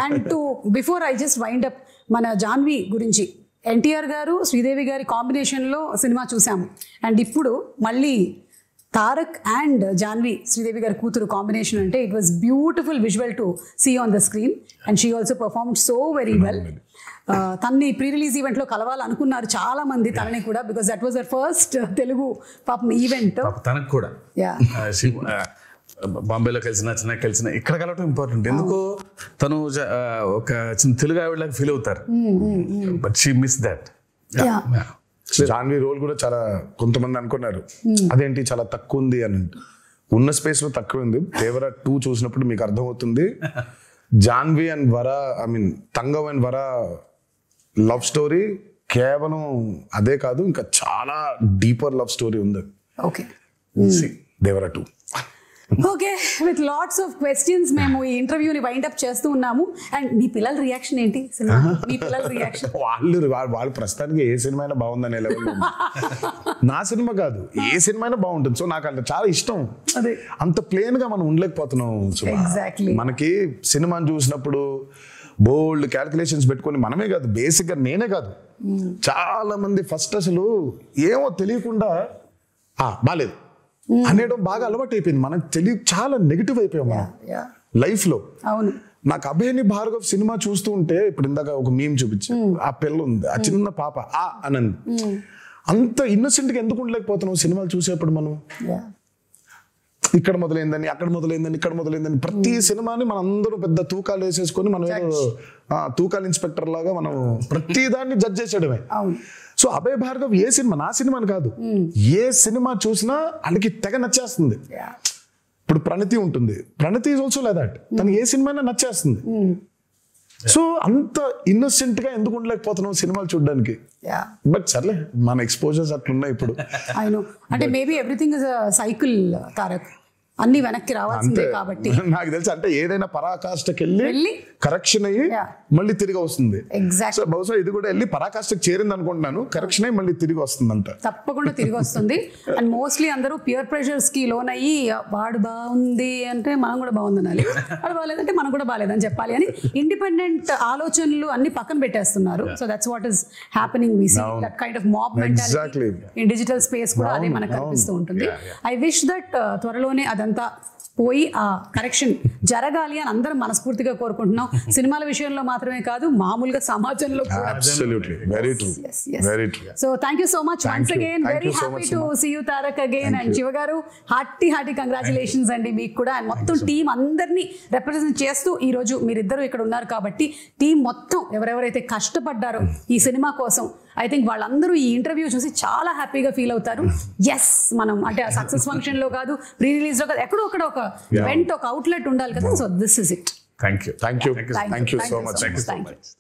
And before I just wind up, మన జాన్వి గురించి ఎన్టీఆర్ గారు శ్రీదేవి గారి కాంబినేషన్లో సినిమా చూసాము. అండ్ ఇప్పుడు మళ్ళీ తారక్ అండ్ జాన్వి శ్రీదేవి గారి కూతురు కాంబినేషన్ అంటే it was beautiful visual to see on the screen. And she also performed so very well. తన్ని ప్రీ రిలీజ్ ఈవెంట్లో కలవాలనుకున్నారు చాలా మంది తనని కూడా, because that was their first Telugu పాపం ఈవెంట్. తనకు కూడా బాంబేలో కలిసిన చెన్నై కలిసిన ఇక్కడ కలవటం ఇంపార్టెంట్. ఎందుకో తను ఒక చిన్న తెలుగు ఆవిడలాగా ఫీల్ అవుతారు. But she miss that. Janhvi role కూడా చాలా కొంతమంది అనుకున్నారు అదేంటి చాలా తక్కువ ఉంది అని. ఉన్న స్పేస్ లో తక్కువ ఉంది. దేవరా 2 చూసినప్పుడు మీకు అర్థమవుతుంది. Janhvi and Vara, I mean Thangam and Vara love story కేవలం అదే కాదు, ఇంకా చాలా డీపర్ లవ్ స్టోరీ ఉంది. Okay, Devara 2. Okay, with lots of questions మేము ఈ ఇంటర్వ్యూని వైండ్ అప్ చేస్తూ ఉన్నాము. అండ్ మీ పిల్లల రియాక్షన్ ఏంటి సినిమా? మీ పిల్లల రియాక్షన్? వాళ్ళు ప్రస్తుతానికి ఏ సినిమా అయినా బాగుందనే లెవెల్లో. నా సినిమా కాదు, ఏ సినిమా అయినా బాగుంటుంది. సో నాకు అంటే చాలా ఇష్టం. అంత ప్లేన్ గా మనం ఉండలేకపోతున్నాం. ఎగ్జాక్ట్లీ. మనకి సినిమాని చూసినప్పుడు బోల్డ్ క్యాల్కులేషన్స్ పెట్టుకొని మనమే కాదు, బేసిక్ గా నేనే కాదు, చాలా మంది ఫస్ట్ అసలు ఏమో తెలియకుండా బాలేదు అనేయడం బాగా అలవాటు అయిపోయింది. మనకు చాలా నెగిటివ్ అయిపోయాం మనం లైఫ్ లో. అవును. నాకు అభయని భార్గవ్ సినిమా చూస్తూ ఉంటే, ఇప్పుడు ఇందాక ఒక మీమ్ చూపించి, ఆ పిల్ల ఉంది, ఆ చిన్న పాప అనంది, అంత ఇన్నోసెంట్ గా ఎందుకు ఉండలేకపోతున్నాం సినిమాలు చూసేప్పుడు మనం? ఇక్కడ మొదలైందని, అక్కడ మొదలైందని, ఇక్కడ మొదలైందని, ప్రతి సినిమాని మనం అందరూ పెద్ద తూకాలు వేసేసుకొని మనం ఏదో తూకాలు ఇన్స్పెక్టర్ లాగా మనం ప్రతి దాన్ని జడ్జ్ చేసేయడమే. సో అభయ్ భార్గవ్ ఏ సినిమా, నా సినిమాని కాదు, ఏ సినిమా చూసినా వాళ్ళకి తెగ నచ్చేస్తుంది. ఇప్పుడు ప్రణతి ఉంటుంది, ప్రణతి ఈజ్ ఆల్సో లైక్ దట్, తను ఏ సినిమా నచ్చేస్తుంది. సో అంత ఇన్నోసెంట్ గా ఎందుకు ఉండలేకపోతున్నాం సినిమాలు చూడడానికి? బట్ సర్లే, మన ఎక్స్పోజర్స్ అట్లున్నాయి ఇప్పుడు. అంటే maybe everything is a cycle Tarak, అన్ని వెనక్కి రావాల్సిందే కాబట్టి. నాకు తెలిసి అంటే ఏదైనా పరాకాష్ఠకి వెళ్ళి కరెక్షన్ అయ్యి మళ్ళీ తిరిగి వస్తుంది. సో బహుశా ఇది కూడా వెళ్ళి పరాకాష్ఠకి చేరింది అనుకుంటున్నాను, కరెక్షన్ అయ్యి మళ్ళీ తిరిగి వస్తుంది అంట. తప్పకుండా తిరిగి వస్తుంది. అండ్ మోస్ట్లీ అందరూ పియర్ ప్రెషర్స్ కి లోన్ అయ్యి, వాడు బాగుంది అంటే మనం కూడా బాగుంది అనాలి, వాడు బాగాలేదంటే మనం కూడా బాగాలేదని చెప్పాలి అని ఇండిపెండెంట్ ఆలోచనలు అన్ని పక్కన పెట్టేస్తున్నారు. So that's what is happening. We see that kind of mob mentality in digital space కూడా అదే మనకు కనిపిస్తూ ఉంటుంది. ఐ విష్ దట్ త్వరలోనే అదంతా పోయి ఆ కరెక్షన్ జరగాలి అని అందరం మనస్ఫూర్తిగా కోరుకుంటున్నాం. సినిమాల విషయంలో మాత్రమే కాదు, మామూలుగా సమాజంలో కూడా. So thank you so much once again. Very happy to see you Tarak again. And Siva గారు, హార్టీ కంగ్రాచులేషన్స్ అండి మీకు కూడా. అండ్ మొత్తం టీం అందరినీ రిప్రజెంట్ చేస్తూ ఈ రోజు మీరిద్దరు ఇక్కడ ఉన్నారు కాబట్టి, టీం మొత్తం ఎవరెవరైతే కష్టపడ్డారో ఈ సినిమా కోసం, ఐ థింక్ వాళ్ళందరూ ఈ ఇంటర్వ్యూ చూసి చాలా హ్యాపీగా ఫీల్ అవుతారు. ఎస్, మనం అంటే సక్సెస్ ఫంక్షన్ లో కాదు, ప్రీ రిలీజ్ లో కాదు, ఎక్కడో ఒకటి ఒక వెంట ఒక అవుట్లెట్ ఉండాలి కదా. So this is it. Thank you so much.